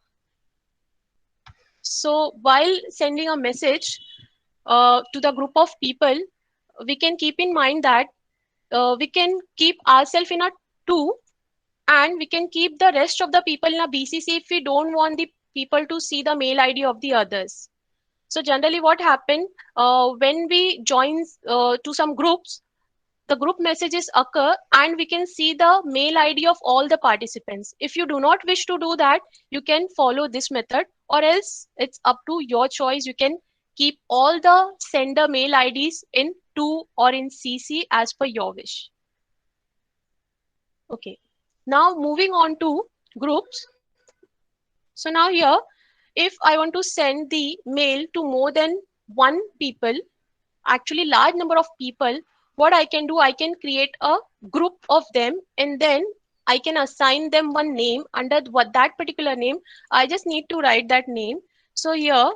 So while sending a message to the group of people, we can keep in mind that we can keep ourselves in a two, and we can keep the rest of the people in a BCC if we don't want the people to see the mail ID of the others. So generally what happened when we join to some groups, the group messages occur and we can see the mail ID of all the participants. If you do not wish to do that, you can follow this method, or else it's up to your choice. You can keep all the sender mail IDs in 2 or in CC as per your wish. Okay, now moving on to groups. So now here, if I want to send the mail to more than one people, actually large number of people, what I can do, I can create a group of them, and then I can assign them one name. Under what that particular name, I just need to write that name. So here,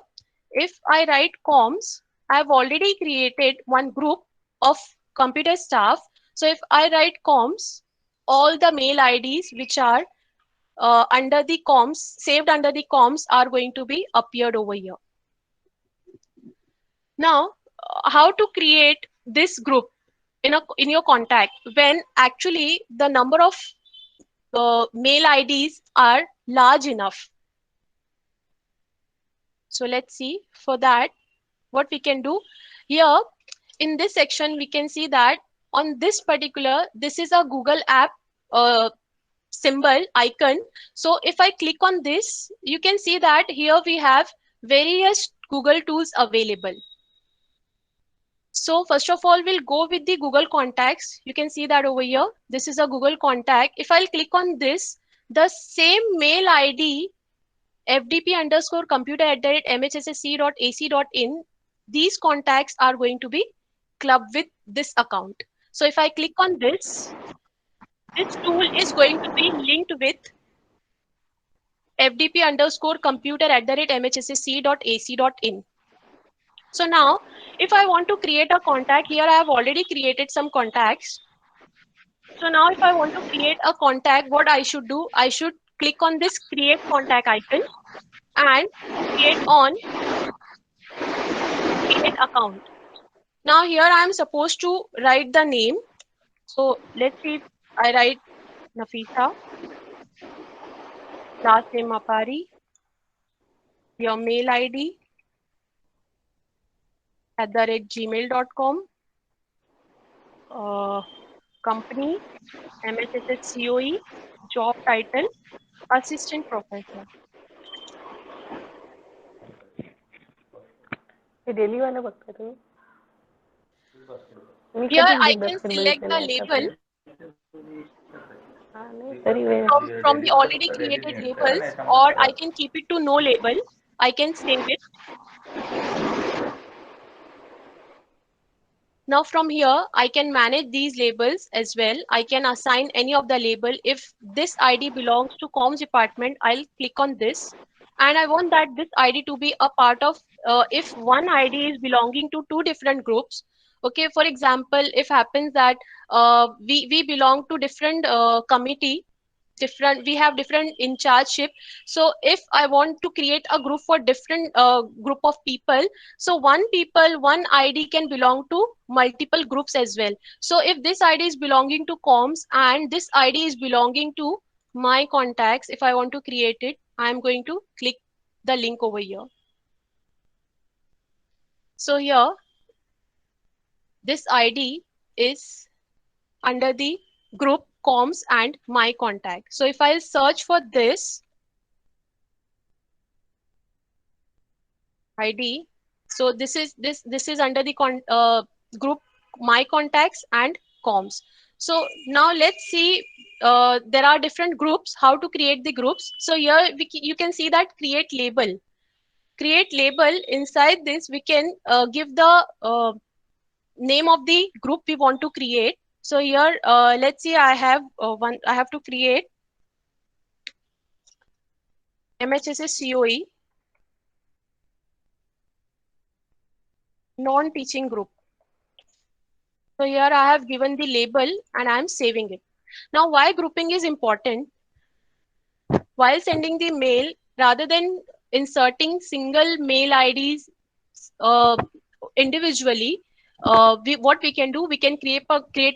if I write comms, I have already created one group of computer staff. So if I write comms, all the mail IDs which are under the comms, saved under the comms, are going to be appeared over here. Now, how to create this group in your contact when actually the number of mail IDs are large enough? So let's see. For that, what we can do here in this section, we can see that on this particular, this is a Google app symbol icon. So if I click on this, you can see that here we have various Google tools available. So first of all, we'll go with the Google Contacts. You can see that over here. This is a Google Contact. If I'll click on this, the same mail ID, fdp_computer@mhssc.ac.in, these contacts are going to be clubbed with this account. So if I click on this tool is going to be linked with fdp_computer@mhssc.ac.in. So now, if I want to create a contact, here I have already created some contacts. So now if I want to create a contact, what I should do, I should click on this create contact icon and create on create account. Now here I am supposed to write the name. So let's see if I write Nafisa, last name Mapari, your mail ID @gmail.com, company MHSS COE, job title assistant professor. Daily वाला बघताय तुम्ही मी Here कधीच I big can screen select बघितलं the नाही label तरी from the already created labels, or I can keep it to no label. I can save it. Now from here, I can manage these labels as well. I can assign any of the label. If this ID belongs to comms department, I'll click on this. And I want that this ID to be a part of, if one ID is belonging to two different groups. Okay, for example, if happens that we belong to different committee, different, we have different in chargeship. So if I want to create a group for different group of people, so one ID can belong to multiple groups as well. So if this ID is belonging to comms and this ID is belonging to my contacts, if I want to create it, I am going to click the link over here. So here this ID is under the group comms and my contact. So if I search for this ID, so this is under the group my contacts and comms. So now let's see, there are different groups, how to create the groups. So here you can see that create label. Create label, inside this we can give the name of the group we want to create. So here, let's see, I have I have to create MHSS COE non-teaching group. So here I have given the label and I am saving it. Now, why grouping is important? While sending the mail, rather than inserting single mail IDs uh, individually, what we can do, we can create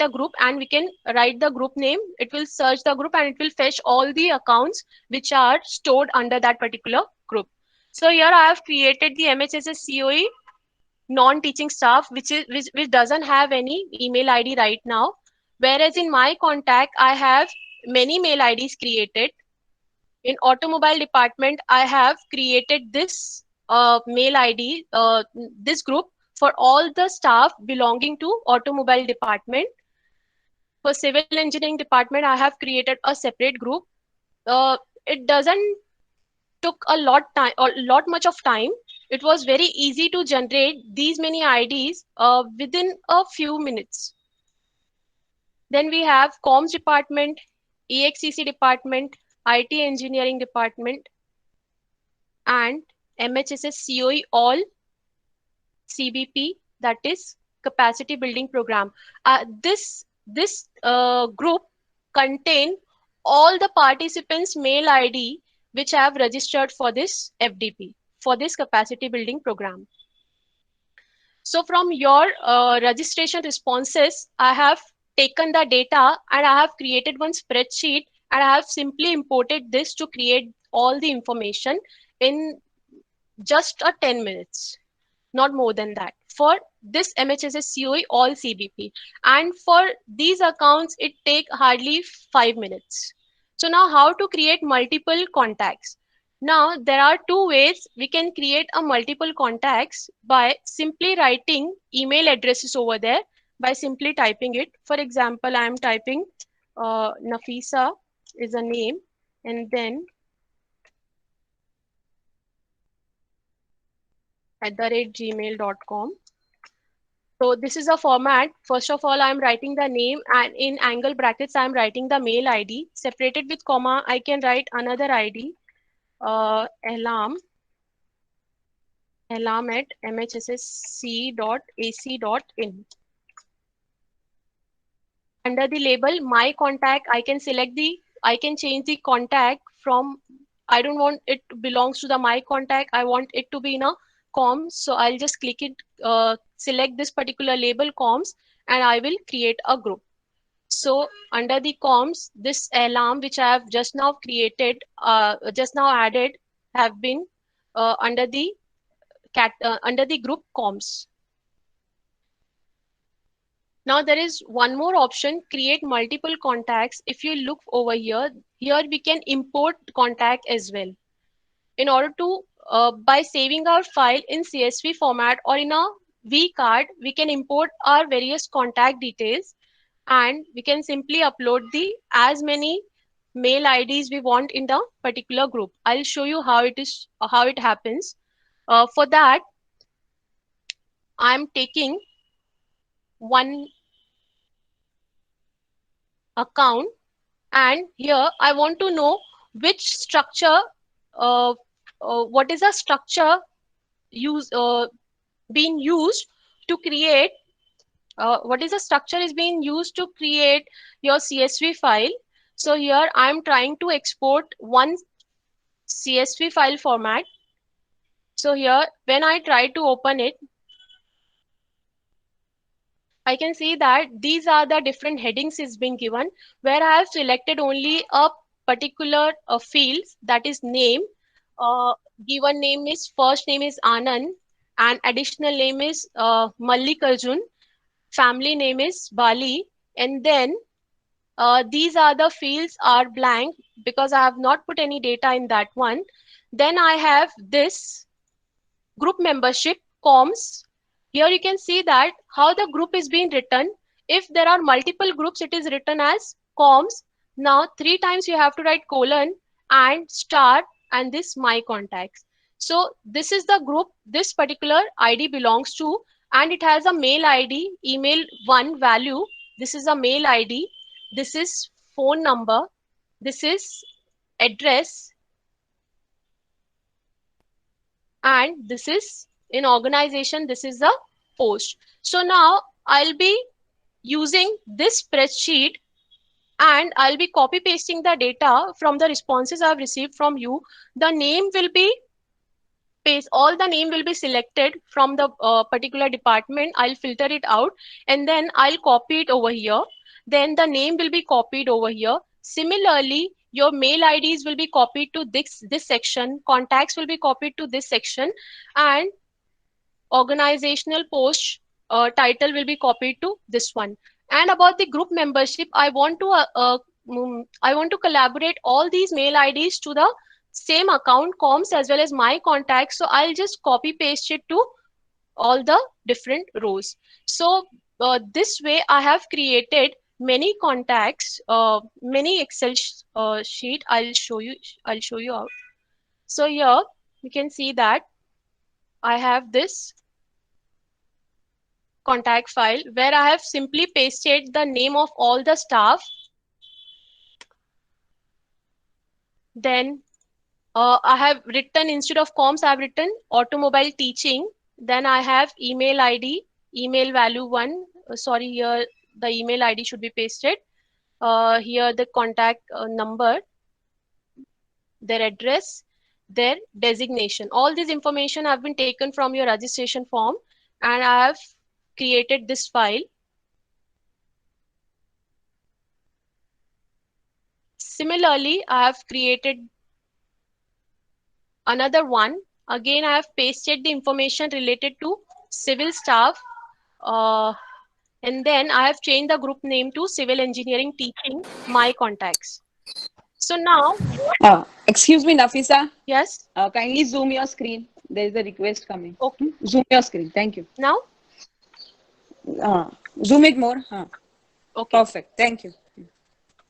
a group and we can write the group name. It will search the group and it will fetch all the accounts which are stored under that particular group. So here I have created the MHSS COE non-teaching staff, which doesn't have any email ID right now. Whereas in my contact, I have many mail IDs created. In automobile department, I have created this mail ID, this group for all the staff belonging to automobile department. For civil engineering department, I have created a separate group. It doesn't took a lot much of time. It was very easy to generate these many IDs within a few minutes. Then we have comms department, EXCC department, IT engineering department, and MHSS COE all CBP, that is capacity building program. This group contain all the participants mail ID which have registered for this FDP, for this capacity building program. So from your registration responses, I have taken the data and I have created one spreadsheet and I have simply imported this to create all the information in just a 10 minutes, not more than that. For this MHSS COE, all CBP. And for these accounts, it take hardly 5 minutes. So now how to create multiple contacts? Now there are two ways we can create a multiple contacts by simply writing email addresses over there, by simply typing it. For example, I am typing Nafisa is a name, and then @gmail.com. So this is a format. First of all, I'm writing the name, and in angle brackets, I'm writing the mail ID. Separated with comma, I can write another ID, alarm at mhssc.ac.in. Under the label my contact, I can change the contact from, I don't want it to belongs to the my contact, I want it to be in a comms. So I'll just click it, select this particular label comms, and I will create a group. So under the comms, this alarm which I have just now created, just now added, have been under the group comms. Now there is one more option, create multiple contacts. If you look over here, we can import contact as well. In order to, by saving our file in CSV format or in a vCard, we can import our various contact details and we can simply upload the as many mail IDs we want in the particular group. I'll show you how it happens. For that, I'm taking one account, and here I want to know which structure, what is the structure being used to create, what is the structure is being used to create your CSV file. So here I'm trying to export one CSV file format. So here when I try to open it, I can see that these are the different headings is being given, where I have selected only a particular field, that is name. Given name is, first name is Anand, and additional name is Mallikarjun. Family name is Bali, and then these are the fields are blank because I have not put any data in that one. Then I have this group membership comms. Here you can see that how the group is being written. If there are multiple groups, it is written as comms. Now 3 times you have to write colon and star and this my contacts. So this is the group this particular ID belongs to, and it has a mail ID, email 1 value. This is a mail ID. This is phone number. This is address, and this is in organization. This is the post. So now I'll be using this spreadsheet and I'll be copy pasting the data from the responses I've received from you. The name will be all the name will be selected from the particular department. I'll filter it out and then I'll copy it over here. Then the name will be copied over here. Similarly, your mail IDs will be copied to this section, contacts will be copied to this section, and organizational post title will be copied to this one. And about the group membership, I want to collaborate all these mail IDs to the same account comms as well as my contacts. So I'll just copy paste it to all the different rows. So this way I have created many contacts, many Excel sheet. I'll show you out. So here you can see that I have this contact file where I have simply pasted the name of all the staff. Then I have written, instead of comms, I have written automobile teaching. Then I have email ID, email value 1. Sorry, here the email ID should be pasted. Here the contact number, their address, their designation. All this information have been taken from your registration form, and I have created this file. Similarly, I have created another one. Again, I have pasted the information related to civil staff. And then I have changed the group name to civil engineering teaching, my contacts. So now, Excuse me, Nafisa. yes, Kindly zoom your screen. There is a request coming. okay. Zoom your screen. Thank you. Now, Zoom it more. okay. Perfect. Thank you.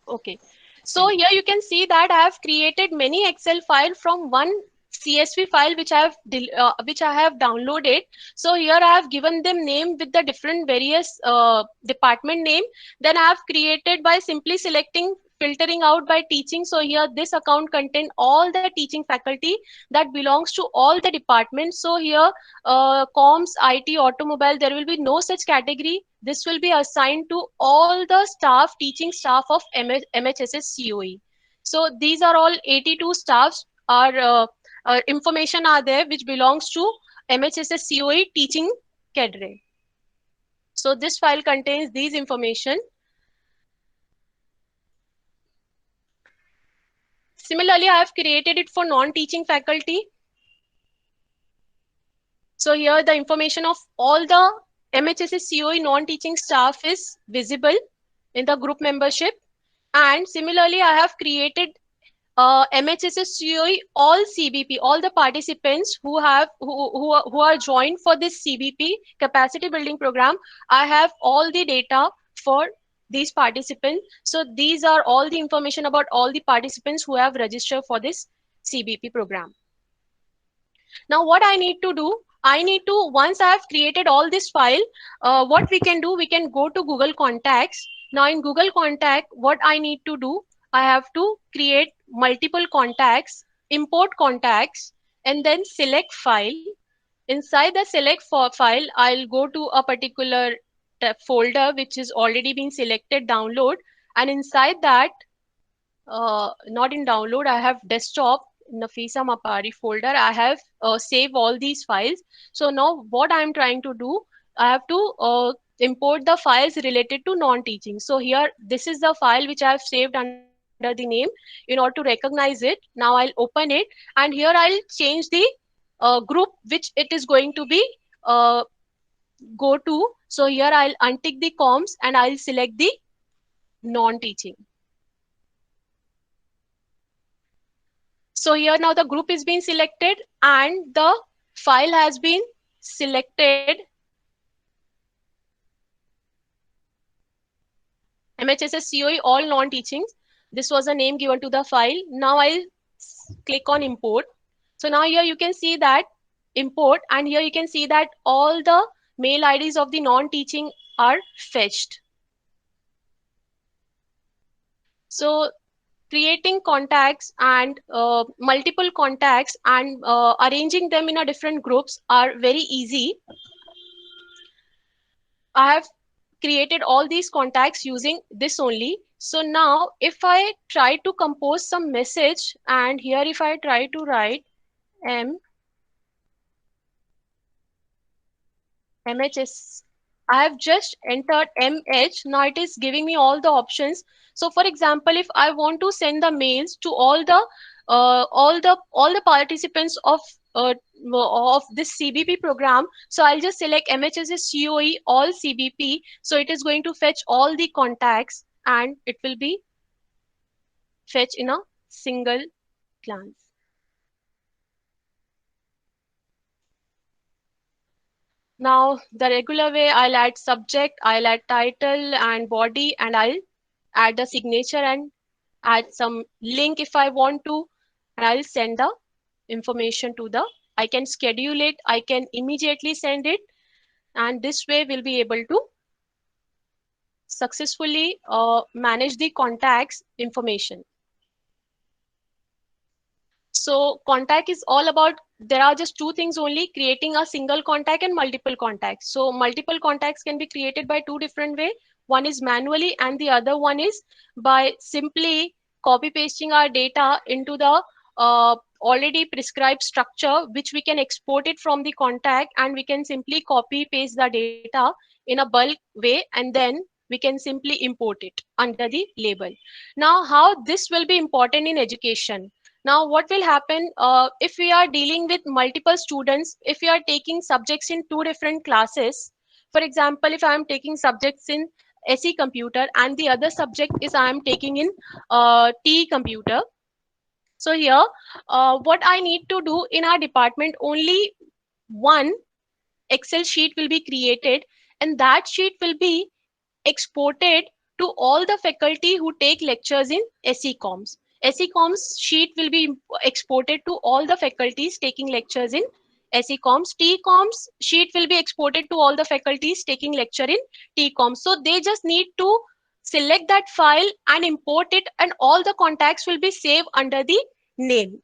Okay. So here you can see that I have created many Excel file from one CSV file which I have downloaded. So here I have given them name with the different various department name. Then I have created by simply selecting filtering out by teaching. So here this account contain all the teaching faculty that belongs to all the departments. So here comms, IT, automobile, there will be no such category. This will be assigned to all the staff, teaching staff of MHSS COE. So these are all 82 staffs are information are there which belongs to MHSS COE teaching cadre. So this file contains these information. Similarly, I have created it for non-teaching faculty. So here the information of all the MHSS COE non-teaching staff is visible in the group membership. And similarly, I have created MHSS COE all CBP, all the participants who are joined for this CBP capacity building program. I have all the data for these participants. So these are all the information about all the participants who have registered for this CBP program. Now what I need to do, once I have created all this file, what we can do, we can go to Google Contacts. Now in Google Contact, what I need to do, I have to create multiple contacts, import contacts, and then select file. Inside the select file, I'll go to a particular folder which is already been selected, download, and inside that, not in download, I have desktop, Nafisa Mapari folder. I have saved all these files. So now what I'm trying to do, I have to import the files related to non-teaching. So here, this is the file which I have saved under the name. In order to recognize it, now I'll open it, and here I'll change the group which it is going to be go to. So here I'll untick the comms and I'll select the non-teaching. So here now the group is being selected and the file has been selected. MHSS COE all non-teachings. This was a name given to the file. Now I'll click on import. So now here you can see that import, and here you can see that all the mail IDs of the non-teaching are fetched. So creating contacts and multiple contacts and arranging them in a different groups are very easy. I have created all these contacts using this only. So now if I try to compose some message, and here if I try to write MHS, I have just entered MH. Now it is giving me all the options. So for example, if I want to send the mails to all the participants of this CBP program, so I'll just select MHS COE all CBP. So it is going to fetch all the contacts and it will be fetched in a single glance. Now, the regular way, I'll add subject, I'll add title and body, and I'll add the signature and add some link if I want to, and I'll send the information to I can schedule it, I can immediately send it, and this way we'll be able to successfully manage the contacts information. So contact is all about, there are just two things only, creating a single contact and multiple contacts. So multiple contacts can be created by two different ways. One is manually and the other one is by simply copy pasting our data into the already prescribed structure, which we can export it from the contact and we can simply copy paste the data in a bulk way, and then we can simply import it under the label. Now, how this will be important in education? Now, what will happen if we are dealing with multiple students, if we are taking subjects in two different classes? For example, if I am taking subjects in SE computer and the other subject is I am taking in TE computer. So here, what I need to do in our department, only one Excel sheet will be created, and that sheet will be exported to all the faculty who take lectures in SEComs. SEComs sheet will be exported to all the faculties taking lectures in SEComs. TComs sheet will be exported to all the faculties taking lecture in TComs. So they just need to select that file and import it, and all the contacts will be saved under the name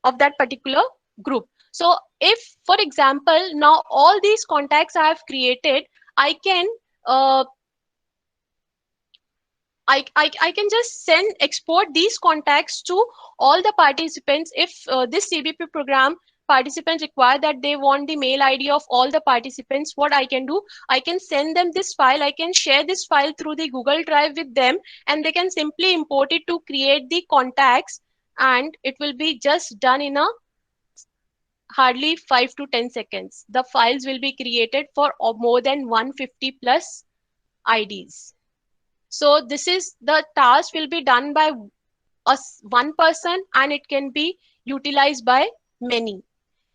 of that particular group. So if, for example, now all these contacts I have created, I can I can just export these contacts to all the participants. If this CBP program participants require that they want the mail ID of all the participants, what I can do, I can send them this file, I can share this file through the Google Drive with them, and they can simply import it to create the contacts, and it will be just done in a hardly 5 to 10 seconds. The files will be created for more than 150 plus IDs. So this is the task will be done by one person and it can be utilized by many.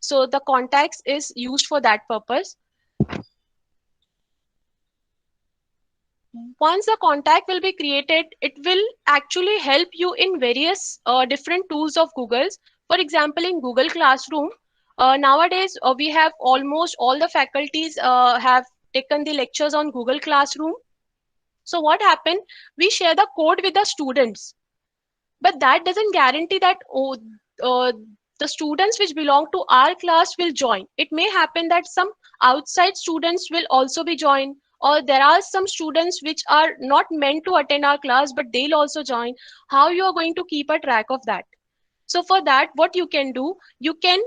So the contacts is used for that purpose. Once a contact will be created, it will actually help you in various different tools of Google's. For example, in Google Classroom, nowadays we have almost all the faculties have taken the lectures on Google Classroom. So what happened? We share the code with the students, but that doesn't guarantee that the students which belong to our class will join. It may happen that some outside students will also be joined, or there are some students which are not meant to attend our class, but they'll also join. How you are going to keep a track of that? So for that, what you can do, you can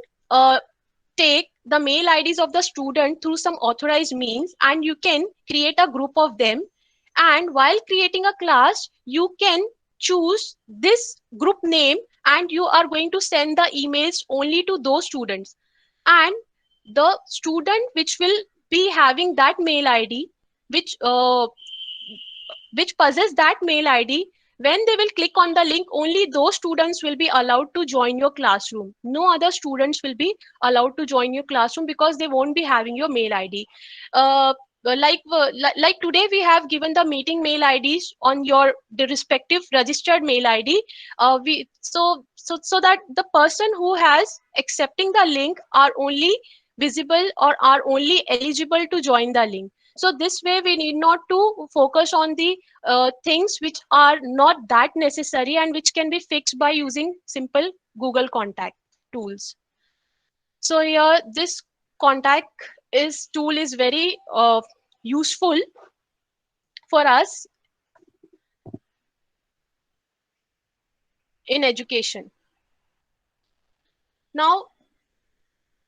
take the mail IDs of the student through some authorized means, and you can create a group of them. And while creating a class, you can choose this group name, and you are going to send the emails only to those students. And the student which will be having that mail ID, which possess that mail ID, when they will click on the link, only those students will be allowed to join your classroom. No other students will be allowed to join your classroom because they won't be having your mail ID. Like today we have given the meeting mail IDs on your the respective registered mail ID. So that the person who has accepting the link are only visible or are only eligible to join the link. So this way we need not to focus on the things which are not that necessary and which can be fixed by using simple Google contact tools. So here this contact is tool is very useful for us in education. Now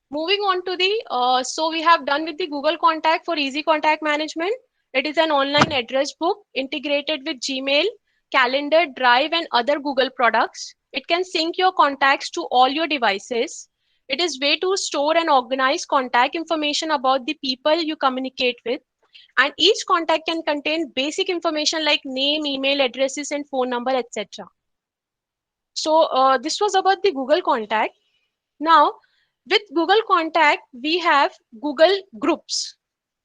moving on to the, so we have done with the Google Contact for easy contact management. It is an online address book integrated with Gmail, Calendar, Drive, and other Google products. It can sync your contacts to all your devices. It is way to store and organize contact information about the people you communicate with. And each contact can contain basic information like name, email addresses, and phone number, etc. So this was about the Google Contact. Now, with Google Contact, we have Google Groups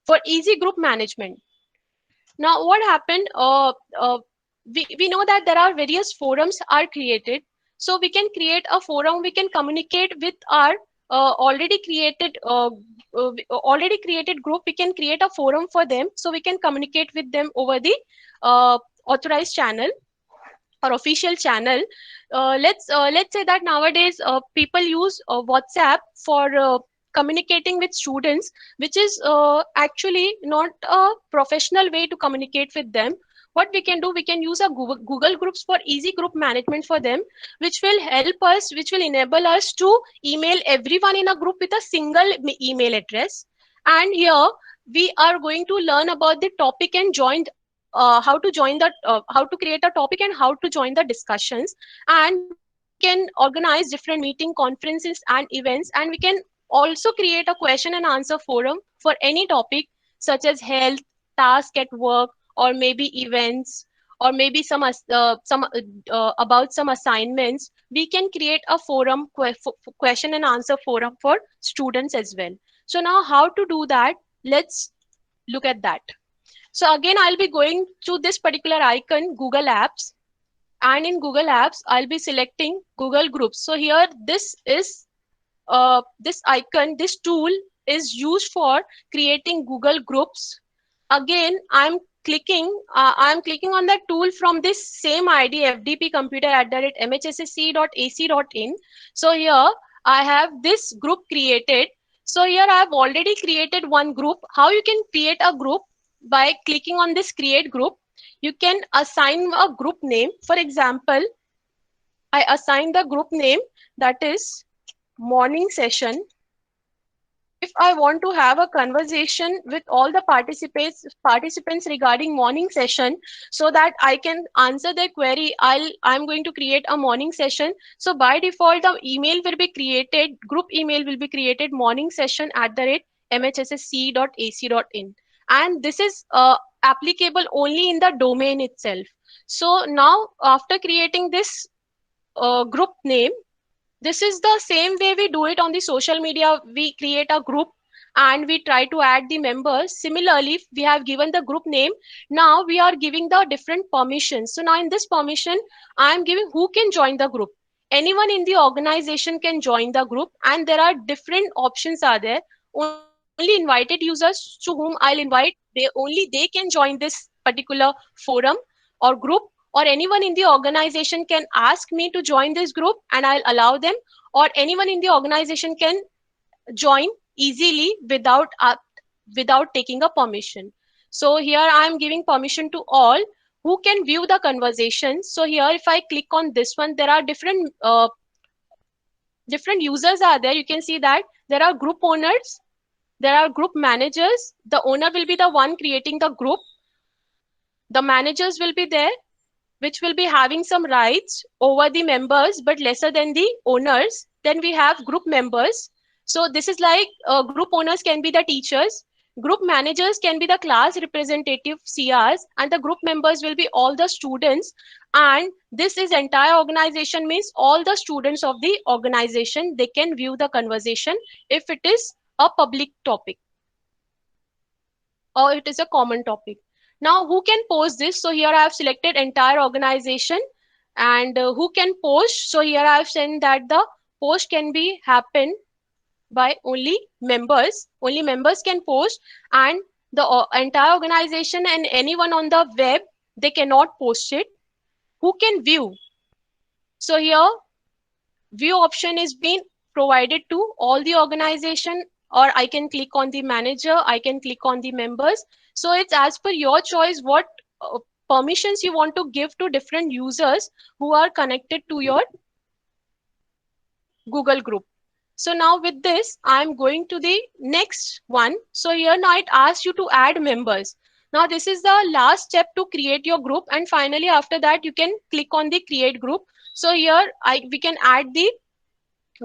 for easy group management. Now, what happened? We know that there are various forums are created. So we can create a forum. We can communicate with our already created group. We can create a forum for them. So we can communicate with them over the authorized channel or official channel. Let's say that nowadays people use WhatsApp for communicating with students, which is actually not a professional way to communicate with them. What we can do, we can use a Google Groups for easy group management for them, which will help us, which will enable us to email everyone in a group with a single email address. And here we are going to learn about the topic and join how to join the how to create a topic and how to join the discussions, and we can organize different meeting, conferences and events, and we can also create a question and answer forum for any topic such as health, task at work, or maybe events, or maybe some about some assignments. We can create a forum, question and answer forum for students as well. So now how to do that, let's look at that. So again, I'll be going to this particular icon, Google Apps. And in Google Apps, I'll be selecting Google Groups. So here, this is this icon, this tool is used for creating Google Groups. Again, I'm clicking on that tool from this same ID, fdpcomputer@mhssc.ac.in. So here I have this group created. So here I have already created one group. How you can create a group? By clicking on this create group, you can assign a group name. For example, I assign the group name that is morning session. If I want to have a conversation with all the participants regarding morning session, so that I can answer their query, I'm going to create a morning session. So by default, the email will be created, group email will be created, morningsession@mhssc.ac.in. And this is applicable only in the domain itself. So now after creating this group name, this is the same way we do it on the social media. We create a group and we try to add the members. Similarly, we have given the group name. Now we are giving the different permissions. So now in this permission, I am giving who can join the group. Anyone in the organization can join the group, and there are different options are there. Only invited users to whom I'll invite, only they can join this particular forum or group, or anyone in the organization can ask me to join this group and I'll allow them, or anyone in the organization can join easily without taking a permission. So here I am giving permission to all who can view the conversation. So here if I click on this one, there are different users are there. You can see that there are group owners, there are group managers. The owner will be the one creating the group. The managers will be there, which will be having some rights over the members, but lesser than the owners. Then we have group members. So this is like group owners can be the teachers, group managers can be the class representative CRs, and the group members will be all the students. And this is entire organization, means all the students of the organization, they can view the conversation if it is a public topic or it is a common topic. Now, who can post this? So here I have selected entire organization, and who can post. So here I have said that the post can be happen by only members. Only members can post, and the entire organization and anyone on the web, they cannot post it. Who can view? So here, view option is being provided to all the organization, or I can click on the manager, I can click on the members. So it's as per your choice what permissions you want to give to different users who are connected to your Google group. So now with this, I'm going to the next one. So here now it asks you to add members. Now this is the last step to create your group, and finally after that you can click on the create group. So here we can add the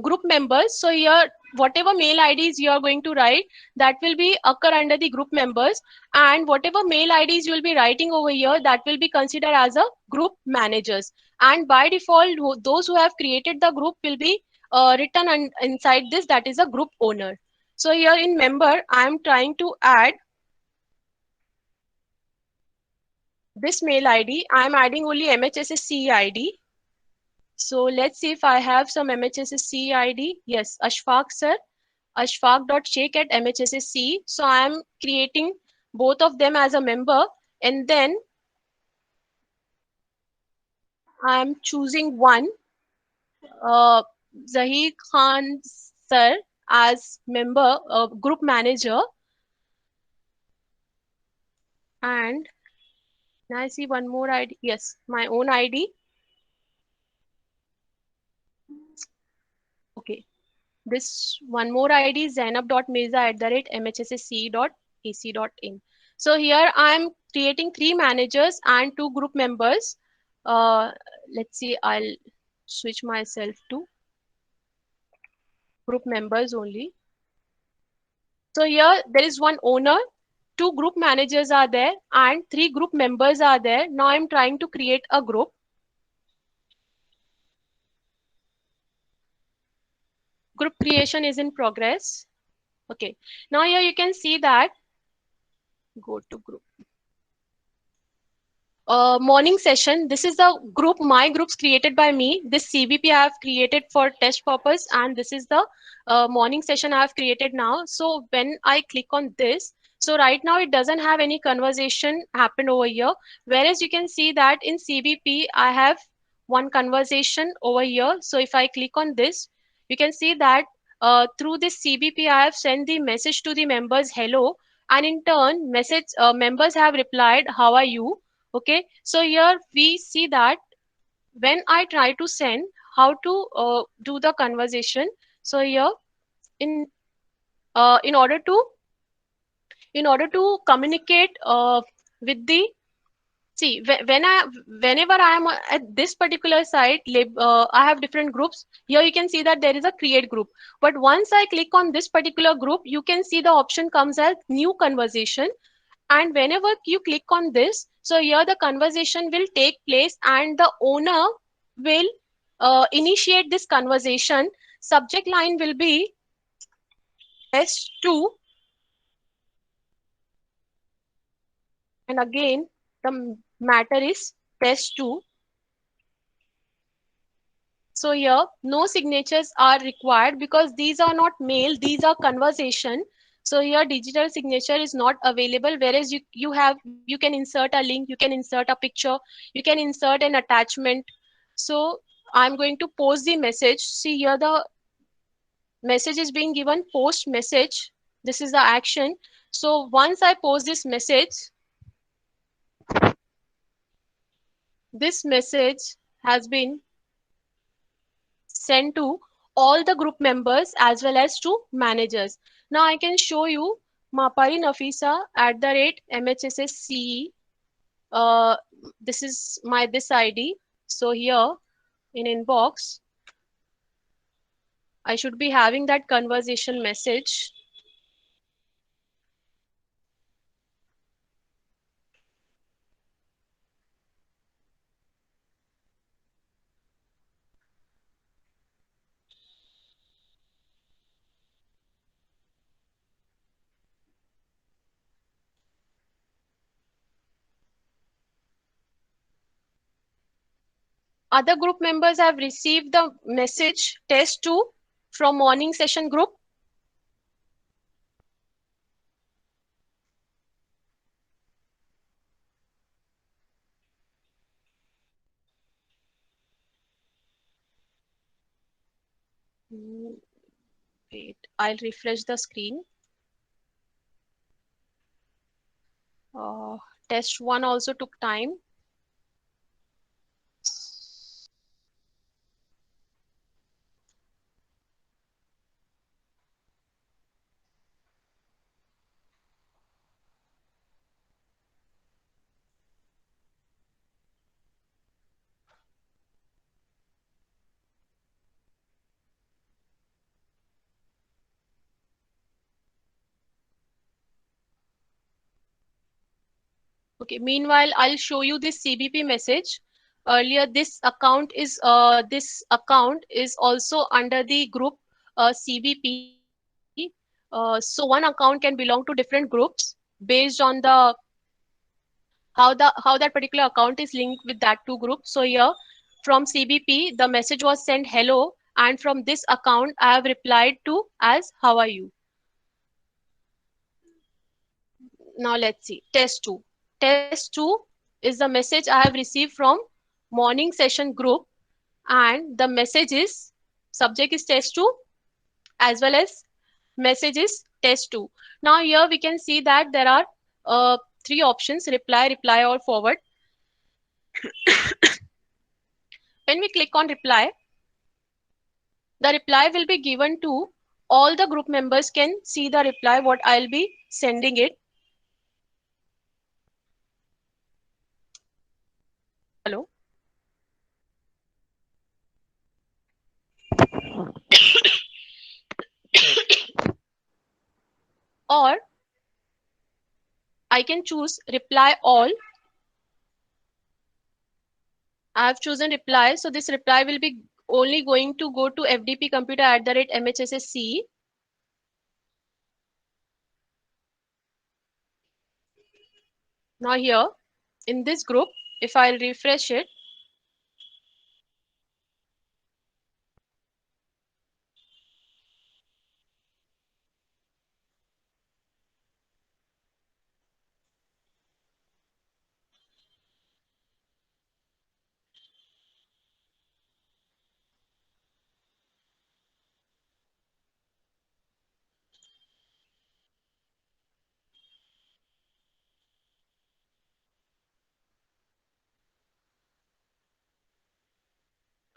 group members. So here whatever mail IDs you are going to write, that will be occur under the group members, and whatever mail IDs you will be writing over here, that will be considered as a group managers. And by default those who have created the group will be written inside this, that is a group owner. So here in member I am trying to add this mail ID. I am adding only MHSSC ID. So let's see if I have some MHSSC ID. Yes, Ashfaq sir, ashfaq.sheikh@mhssc. So I am creating both of them as a member, and then I am choosing one, uh, Zahir Khan sir as member, group manager, and now I see one more ID. Yes, my own ID. Okay. This one more ID is zainab.mirza@mhssc.ac.in. So here I'm creating 3 managers and 2 group members. Let's see, I'll switch myself to group members only. So here there is one owner, 2 group managers are there, and 3 group members are there. Now I'm trying to create a group. Group creation is in progress. Okay. Now here you can see that, go to group. Morning session. This is the group, my groups created by me. This CBP I have created for test purpose, and this is the morning session I have created now. So when I click on this, so right now it doesn't have any conversation happened over here. Whereas you can see that in CBP I have one conversation over here. So if I click on this, you can see that through this CBP I have sent the message to the members, hello, and in turn message members have replied, how are you? Okay, so here we see that when I try to send, how to do the conversation. So here in in order to communicate with the, see, whenever I am at this particular site, I have different groups. Here you can see that there is a create group, but once I click on this particular group, you can see the option comes as new conversation. And whenever you click on this, so here the conversation will take place and the owner will initiate this conversation. Subject line will be S2, and again the matter is test 2. So here no signatures are required because these are not mail, these are conversation. So here digital signature is not available, whereas you can insert a link, you can insert a picture, you can insert an attachment. So I'm going to post the message. See here the message is being given, post message. This is the action. So once I post this message has been sent to all the group members as well as to managers. Now I can show you Mapari Nafisa @MHSSCE. This is my this ID. So here in inbox, I should be having that conversation message. Other group members have received the message test 2 from morning session group. Wait, I'll refresh the screen. Test 1 also took time. Okay, meanwhile, I'll show you this CBP message. Earlier, this account is also under the group CBP. So one account can belong to different groups based on the how that particular account is linked with that two groups. So here from CBP, the message was sent hello, and from this account, I have replied to as how are you. Now let's see test 2. Test 2 is the message I have received from morning session group, and the message is subject is test 2 as well as message is test 2. Now here we can see that there are three options: reply, or forward. When we click on reply, the reply will be given to all the group members can see the reply what I'll be sending it. Hello. Or I can choose reply all. I have chosen reply. So this reply will be only going to go to fdpcomputer@mhssc. Now here in this group, if I'll refresh it,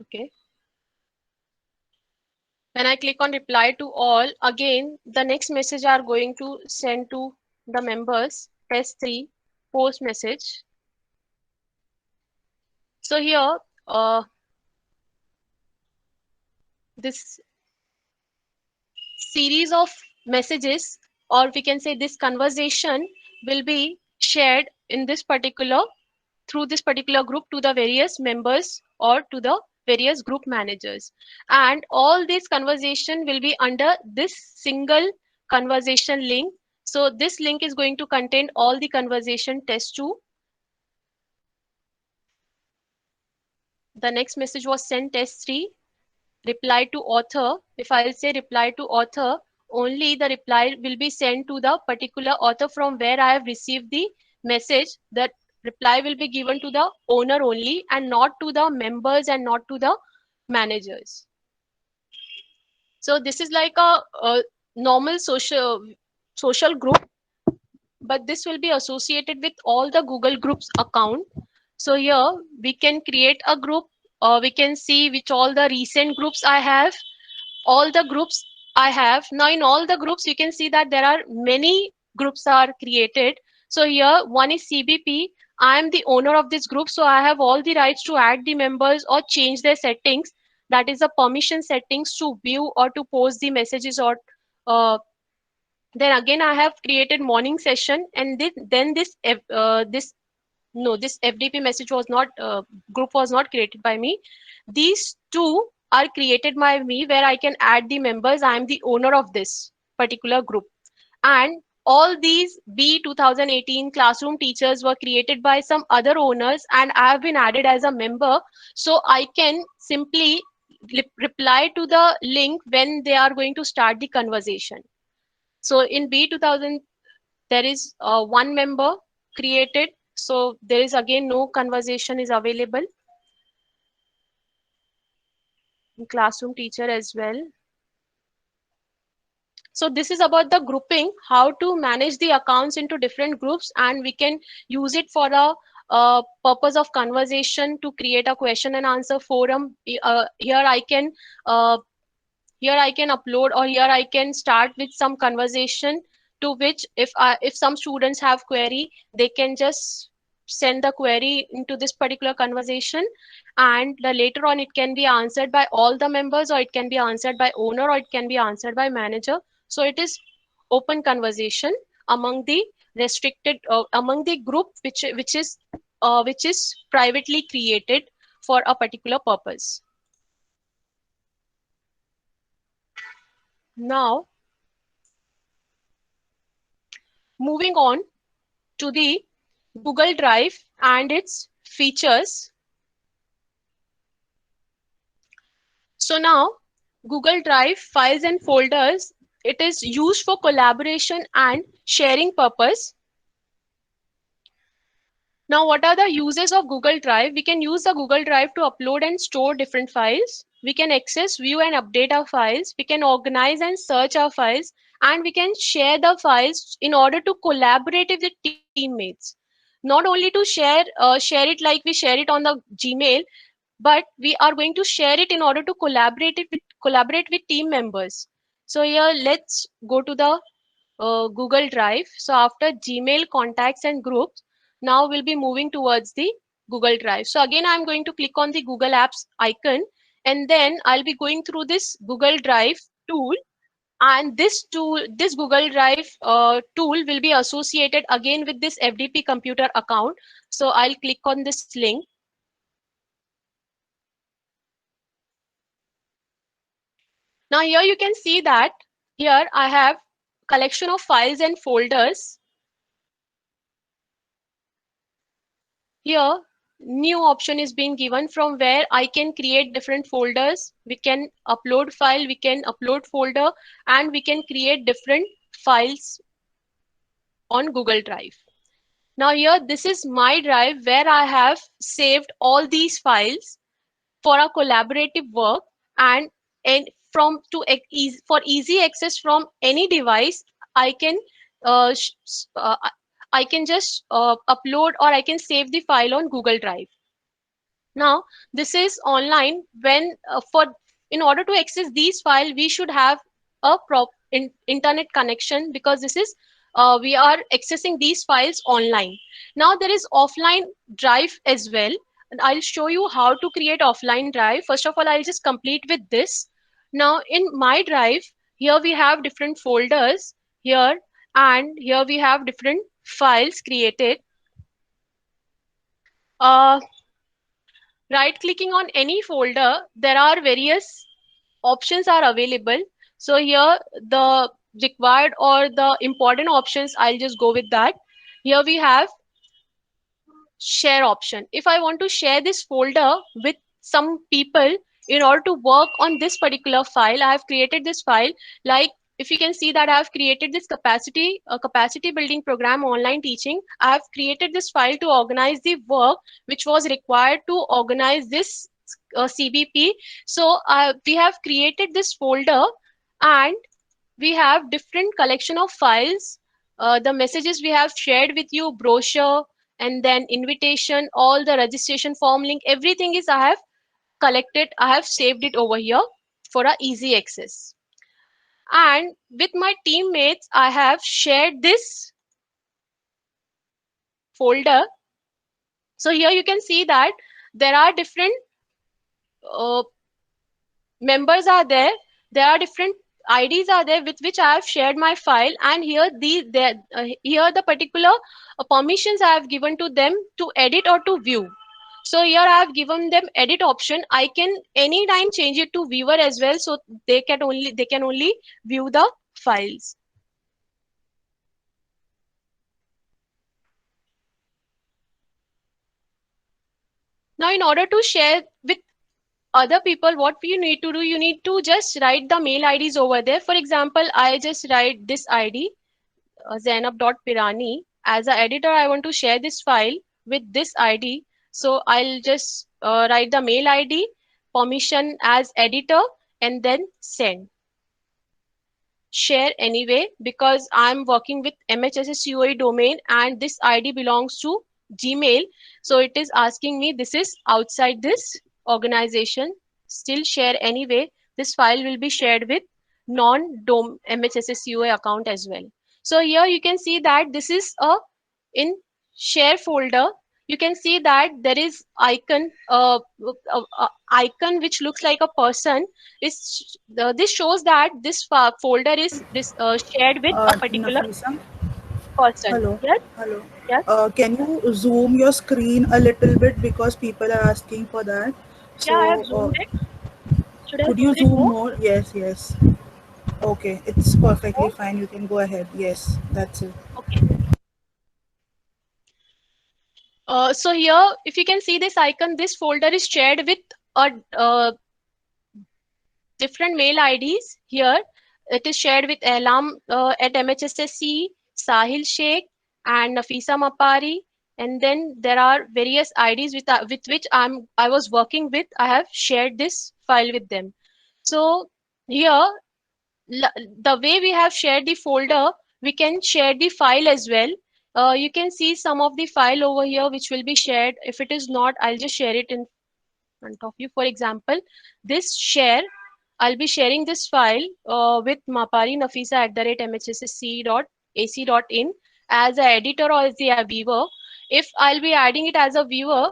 okay. When I click on reply to all, again, the next message are going to send to the members, test 3, post message. So here, this series of messages, or we can say this conversation, will be shared in this particular through this particular group to the various members or to the various group managers, and all this conversation will be under this single conversation link. So this link is going to contain all the conversation test 2. The next message was sent test 3, reply to author. If I'll say reply to author, only the reply will be sent to the particular author from where I have received the message. That reply will be given to the owner only and not to the members and not to the managers. So this is like a normal social group, but this will be associated with all the Google Groups account. So here we can create a group. We can see which all the recent groups I have, all the groups I have. Now in all the groups, you can see that there are many groups are created. So here one is CBP. I am the owner of this group, so I have all the rights to add the members or change their settings. That is the permission settings to view or to post the messages, or then again I have created morning session, and then this no, this FDP message was not group was not created by me. These two are created by me where I can add the members. I am the owner of this particular group. And all these B 2018 classroom teachers were created by some other owners, and I have been added as a member. So I can simply reply to the link when they are going to start the conversation. So in B 2000, there is one member created, so there is again no conversation is available. Classroom teacher as well. So this is about the grouping, how to manage the accounts into different groups, and we can use it for a purpose of conversation to create a question and answer forum. Uh, here I can upload, or here I can start with some conversation, to which if some students have query, they can just send the query into this particular conversation, and later on it can be answered by all the members, or it can be answered by owner, or it can be answered by manager. So it is open conversation among the restricted, among the group which is privately created for a particular purpose. Now, moving on to the Google Drive and its features. So now, Google Drive files and folders, it is used for collaboration and sharing purpose. Now, what are the uses of Google Drive? We can use the Google Drive to upload and store different files. We can access, view, and update our files. We can organize and search our files, and we can share the files in order to collaborate with the teammates. Not only to share it like we share it on the Gmail, but we are going to share it in order to collaborate with team members. So here, let's go to the Google Drive. So after Gmail, contacts, and groups, now we'll be moving towards the Google Drive. So again, I'm going to click on the Google Apps icon, and then I'll be going through this Google Drive tool. And this Google Drive tool will be associated again with this FDP computer account. So I'll click on this link. Now here you can see that here I have collection of files and folders. Here, new option is being given from where I can create different folders. We can upload file, we can upload folder, and we can create different files on Google Drive. Now here, this is my drive where I have saved all these files for a collaborative work, and for easy access from any device, I can uh, sh- s- uh, I can just upload, or I can save the file on Google Drive. Now this is online. When for in order to access these files, we should have a internet connection, because this is we are accessing these files online. Now there is offline drive as well, and I'll show you how to create offline drive. First of all, I'll just complete with this. Now in my drive, here we have different folders here, and here we have different files created. uh, Right clicking on any folder, there are various options are available. So here the required or the important options, I'll just go with that. Here we have share option. If I want to share this folder with some people in order to work on this particular file, I have created this file. Like, if you can see that I have created this capacity building program online teaching. I have created this file to organize the work which was required to organize this CBP. So we have created this folder, and we have different collection of files. The messages we have shared with you, brochure, and then invitation, all the registration form link, everything is I have collected, I have saved it over here for a easy access. And with my teammates, I have shared this folder. So here you can see that there are different uh, members are there. There are different IDs are there with which I have shared my file, and here here the particular permissions I have given to them to edit or to view. So here I have given them edit option. I can anytime change it to viewer as well, so they can only view the files. Now in order to share with other people, what you need to do, you need to just write the mail IDs over there. For example, I just write this ID, Zainab.Pirani. As an editor, I want to share this file with this ID. So I'll just write the mail ID, permission as editor, and then send. share anyway because I'm working with MHSS COE domain and this ID belongs to Gmail. So it is asking me this is outside this organization. Still share anyway. This file will be shared with non-dom MHSS COE account as well. So here you can see that this is a in share folder. You can see that there is icon which looks like a person. This shows that this folder is shared with a particular Nafisa, person. hello, Yes, hello. yes, Can you zoom your screen a little bit because people are asking for that? yeah. I have So, zoomed it. Should I could zoom you it zoom more? more? Yes, yes. Okay, it's perfectly More? fine. You can go ahead. Yes, that's it. Okay. So here, if you can see this icon, this folder is shared with a different mail IDs here. It is shared with Elam at MHSSC, Sahil Sheikh, and Nafisa Mapari. And then there are various IDs with which I was working with. I have shared this file with them. So here, the way we have shared the folder, we can share the file as well. You can see some of the file over here which will be shared. If it is not, I'll just share it in front of you. For example, this share, I'll be sharing this file with Mapari Nafisa at the rate mhssc.ac.in as an editor or as a viewer. If I'll be adding it as a viewer,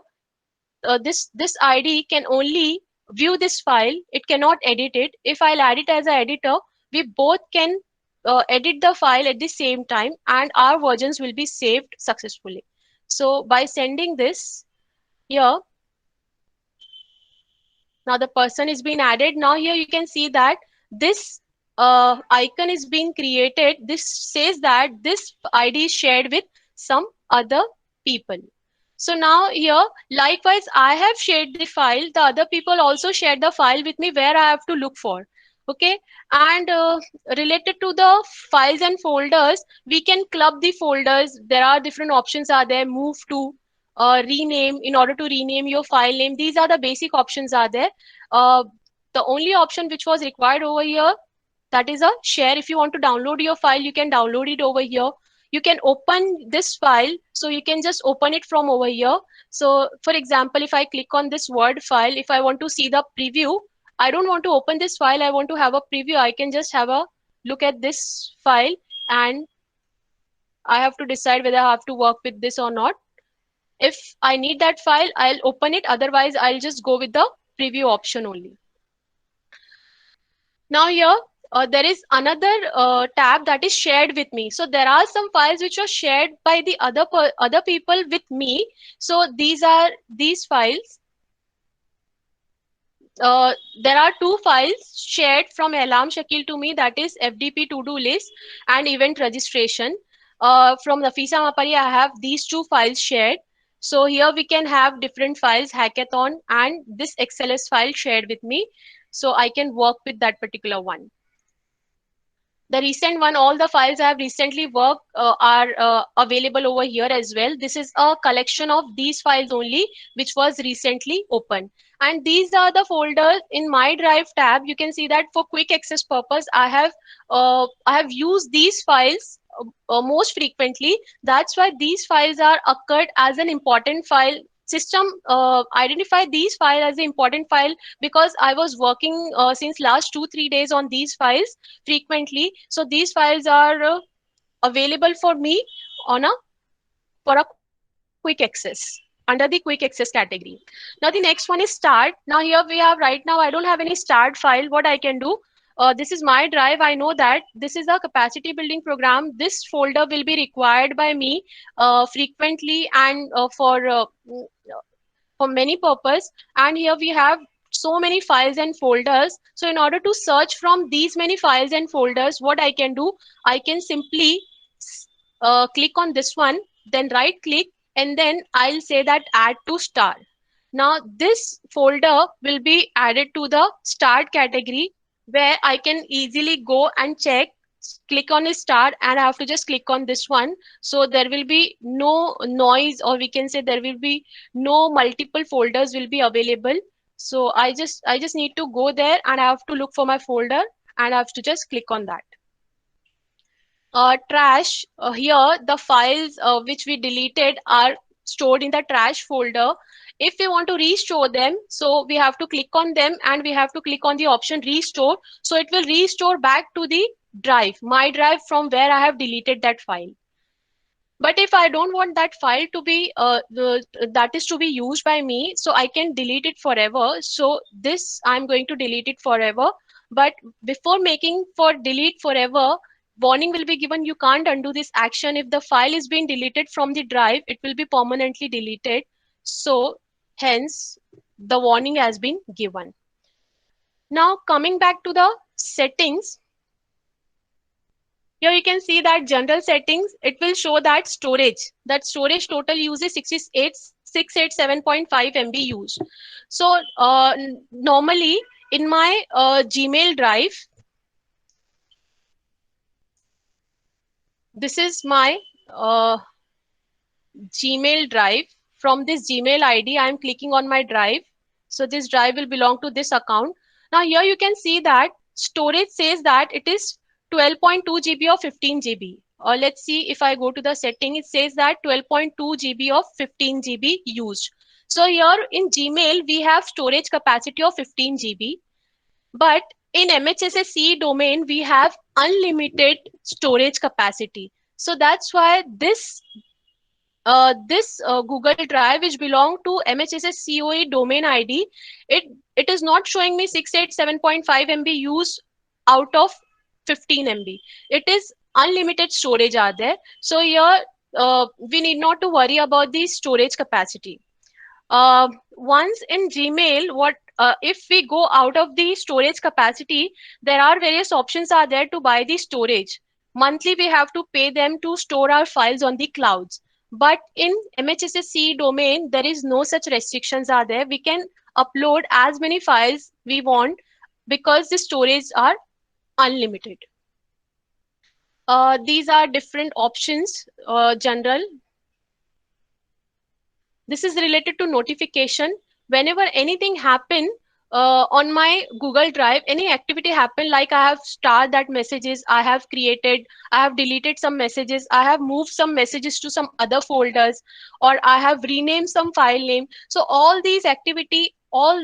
this ID can only view this file. It cannot edit it. If I'll add it as an editor, we both can edit the file at the same time and our versions will be saved successfully. So by sending this here, now the person is being added. Now here you can see that this icon is being created. This says that this ID is shared with some other people. So now here, likewise, I have shared the file. The other people also shared the file with me where I have to look for. Okay. And related to the files and folders, we can club the folders. There are different options are there. Move to, rename, in order to rename your file name. These are the basic options are there. Uh, the only option which was required over here, that is a share. If you want to download your file, you can download it over here. You can open this file, so you can just open it from over here. So for example, if I click on this Word file, if I want to see the preview, I don't want to open this file, I want to have a preview, I can just have a look at this file and I have to decide whether I have to work with this or not. If I need that file, I'll open it. Otherwise, I'll just go with the preview option only. Now here, there is another tab that is shared with me. So there are some files which are shared by the other people with me. So these are these files. There are two files shared from Elam Shakil to me, that is FDP to-do list and event registration. From Nafisa Mapari, I have these two files shared. So here we can have different files, hackathon and this XLS file shared with me. So I can work with that particular one. The recent one, all the files I have recently worked are available over here as well. This is a collection of these files only, which was recently opened. And these are the folders in My Drive tab. You can see that for quick access purpose, I have used these files most frequently. That's why these files are occurred as an important file. System identify these files as an important file because I was working since last 2-3 days on these files frequently. So these files are available for me on a for a quick access under the quick access category. Now the next one is start. Now here we have right now I don't have any start file. What I can do, this is my drive. I know that this is a capacity building program. This folder will be required by me frequently and for many purpose. And here we have so many files and folders. So in order to search from these many files and folders, what I can do, I can simply click on this one, then right click, and then I'll say that add to start. Now this folder will be added to the start category where I can easily go and check, click on a start, and I have to just click on this one. So there will be no noise, or we can say there will be no multiple folders will be available. So I just need to go there and I have to look for my folder and I have to just click on that. trash, here the files which we deleted are stored in the trash folder. If we want to restore them, so we have to click on them and we have to click on the option restore. So it will restore back to the drive, my drive, from where I have deleted that file. But if I don't want that file to be that is to be used by me, so I can delete it forever. So this I'm going to delete it forever. But before making for delete forever, warning will be given, you can't undo this action. If the file is being deleted from the drive, it will be permanently deleted. So hence the warning has been given. Now coming back to the settings, here you can see that general settings, it will show that storage total use is 687.5 MB used. So normally in my Gmail drive, this is my Gmail drive. From this Gmail ID, I am clicking on my drive. So this drive will belong to this account. Now here you can see that storage says that it is 12.2 GB or 15 GB. Or let's see, if I go to the setting, it says that 12.2 GB of 15 GB used. So here in Gmail, we have storage capacity of 15 GB. But in MHSS domain, we have unlimited storage capacity. So that's why this Google Drive, which belong to MHSS COE domain ID, it is not showing me 687.5 MB use out of 15 MB. It is unlimited storage are there. So here we need not to worry about the storage capacity. Once in Gmail, what if we go out of the storage capacity, there are various options are there to buy the storage. Monthly, we have to pay them to store our files on the clouds. But in MHSS domain, there is no such restrictions are there. We can upload as many files we want because the storage are unlimited. These are different options, general. This is related to notification. Whenever anything happen on my Google Drive, any activity happen, like I have starred that messages, I have created, I have deleted some messages, I have moved some messages to some other folders, or I have renamed some file name. So all these activity all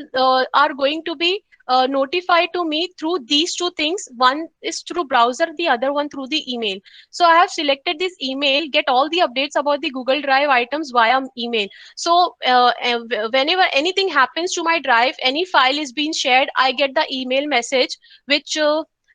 are going to be notified to me through these two things. One is through browser, the other one through the email. So I have selected this email, get all the updates about the Google Drive items via email. So whenever anything happens to my drive, any file is being shared, I get the email message which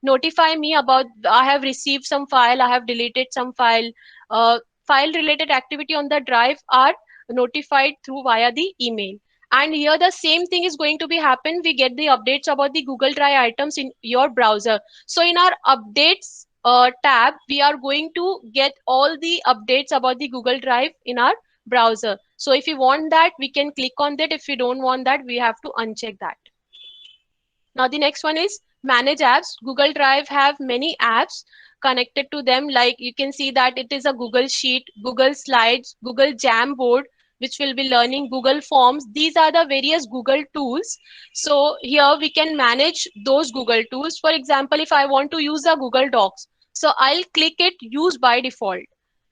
notify me about I have received some file, I have deleted some file. File related activity on the drive are notified through via the email. And here the same thing is going to be happen. We get the updates about the Google Drive items in your browser. So in our updates tab, we are going to get all the updates about the Google Drive in our browser. So if you want that, we can click on that. If you don't want that, we have to uncheck that. Now the next one is manage apps. Google Drive have many apps connected to them. Like you can see that it is a Google Sheet, Google Slides, Google Jamboard, which will be learning, Google Forms. These are the various Google tools. So here we can manage those Google tools. For example, if I want to use a Google Docs, so I'll click it use by default.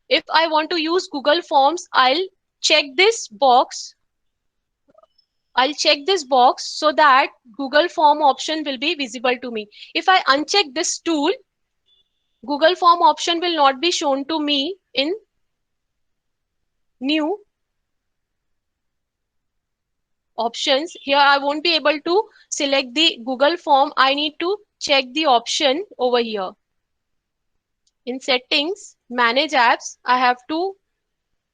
If I want to use Google Forms, I'll check this box. I'll check this box so that Google Form option will be visible to me. If I uncheck this tool, Google Form option will not be shown to me in new options. Here I won't be able to select the Google Form. I need to check the option over here. In settings, manage apps, I have to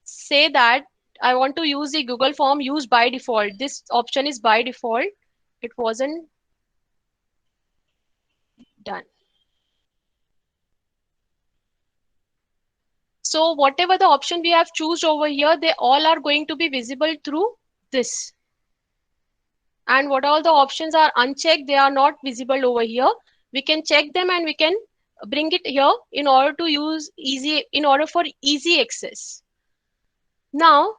say that I want to use the Google Form used by default. This option is by default. It wasn't done. So whatever the option we have chosen over here, they all are going to be visible through this. And what all the options are unchecked, they are not visible over here. We can check them and we can bring it here in order to use in order for easy access. Now,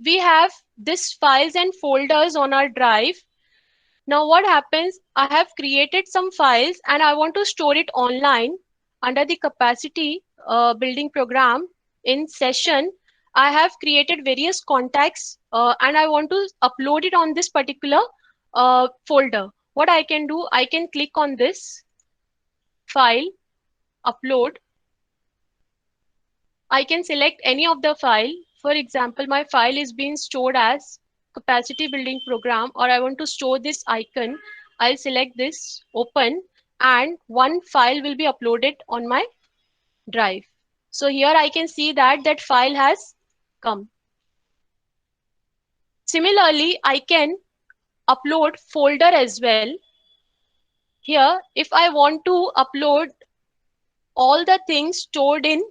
we have this files and folders on our drive. Now what happens, I have created some files and I want to store it online. under the capacity building program in session, I have created various contacts and I want to upload it on this particular folder. What I can do, I can click on this file, upload. I can select any of the file. For example, my file is being stored as capacity building program, or I want to store this icon. I'll select this, open, and one file will be uploaded on my drive. So here I can see that that file has come. Similarly, I can upload folder as well. Here, if I want to upload all the things stored in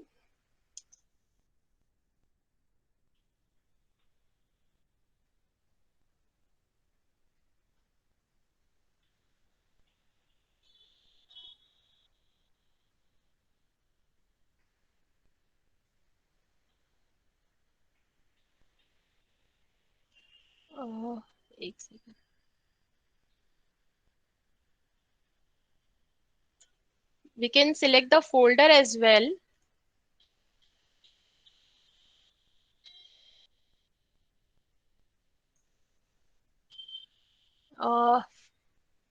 एक second. We can select the folder as well.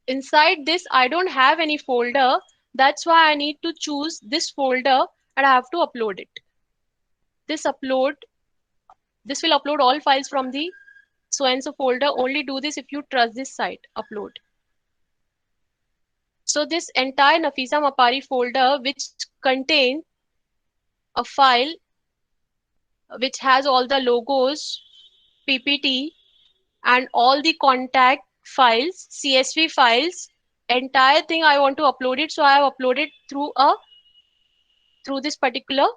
Inside this, I don't have any folder. That's why I need to choose this folder and I have to upload it. This will upload all files from the so and so folder. Only do this if you trust this site, upload. So this entire Nafisa Mapari folder, which contain a file which has all the logos, PPT, and all the contact files, CSV files, entire thing I want to upload it. So I have uploaded through this particular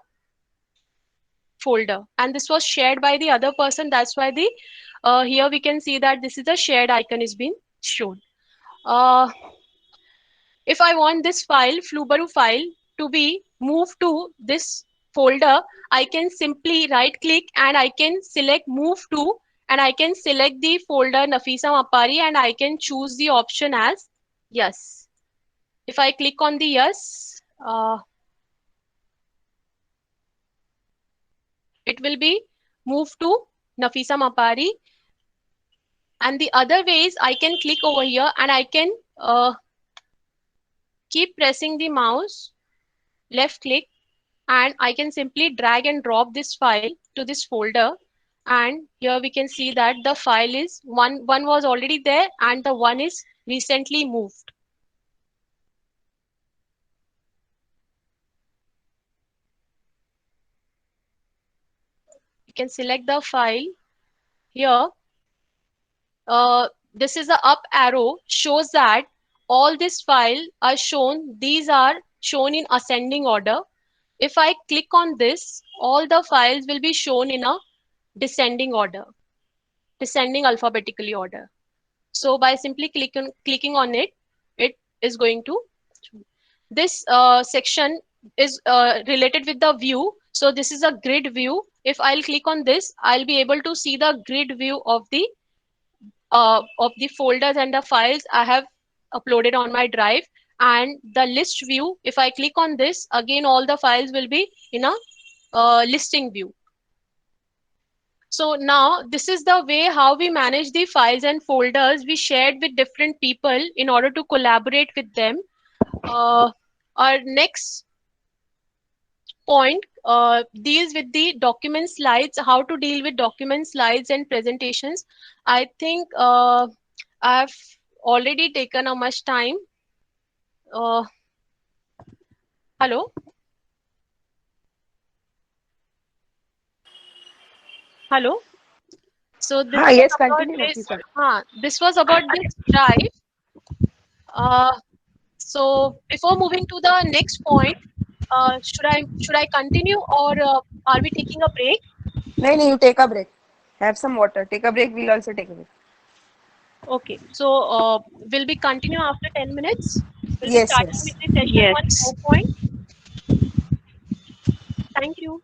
folder, and this was shared by the other person. That's why the here we can see that this is a shared icon is being shown. If I want this file, Flubaru file, to be moved to this folder, I can simply right click and I can select move to, and I can select the folder Nafisa Mapari and I can choose the option as yes. If I click on the yes, it will be moved to Nafisa Mapari. And the other ways, I can click over here and I can keep pressing the mouse, left click, and I can simply drag and drop this file to this folder. And here we can see that the file is one was already there and the one is recently moved. You can select the file here. This is the up arrow, shows that all this file are shown. These are shown in ascending order. If I click on this, all the files will be shown in a descending order, descending alphabetically order. So by simply clicking on it, it is going to. This section is related with the view. So this is a grid view. If I'll click on this, I'll be able to see the grid view of the folders and the files I have uploaded on my drive. And the list view, if I click on this, again all the files will be in a listing view. So now this is the way how we manage the files and folders we shared with different people in order to collaborate with them. Our next point deals with the document slides, how to deal with document slides and presentations. I think I've already taken a much time. Hello? Hello? So this was yes, about continue, this, Nafisa. this was about this drive. So before moving to the next point, should I continue or are we taking a break? No, you take a break. Have some water. Take a break. We'll also take a break. Okay, so will we continue after 10 minutes? We'll be Yes, starting yes. with the session 1 4 point. Thank you.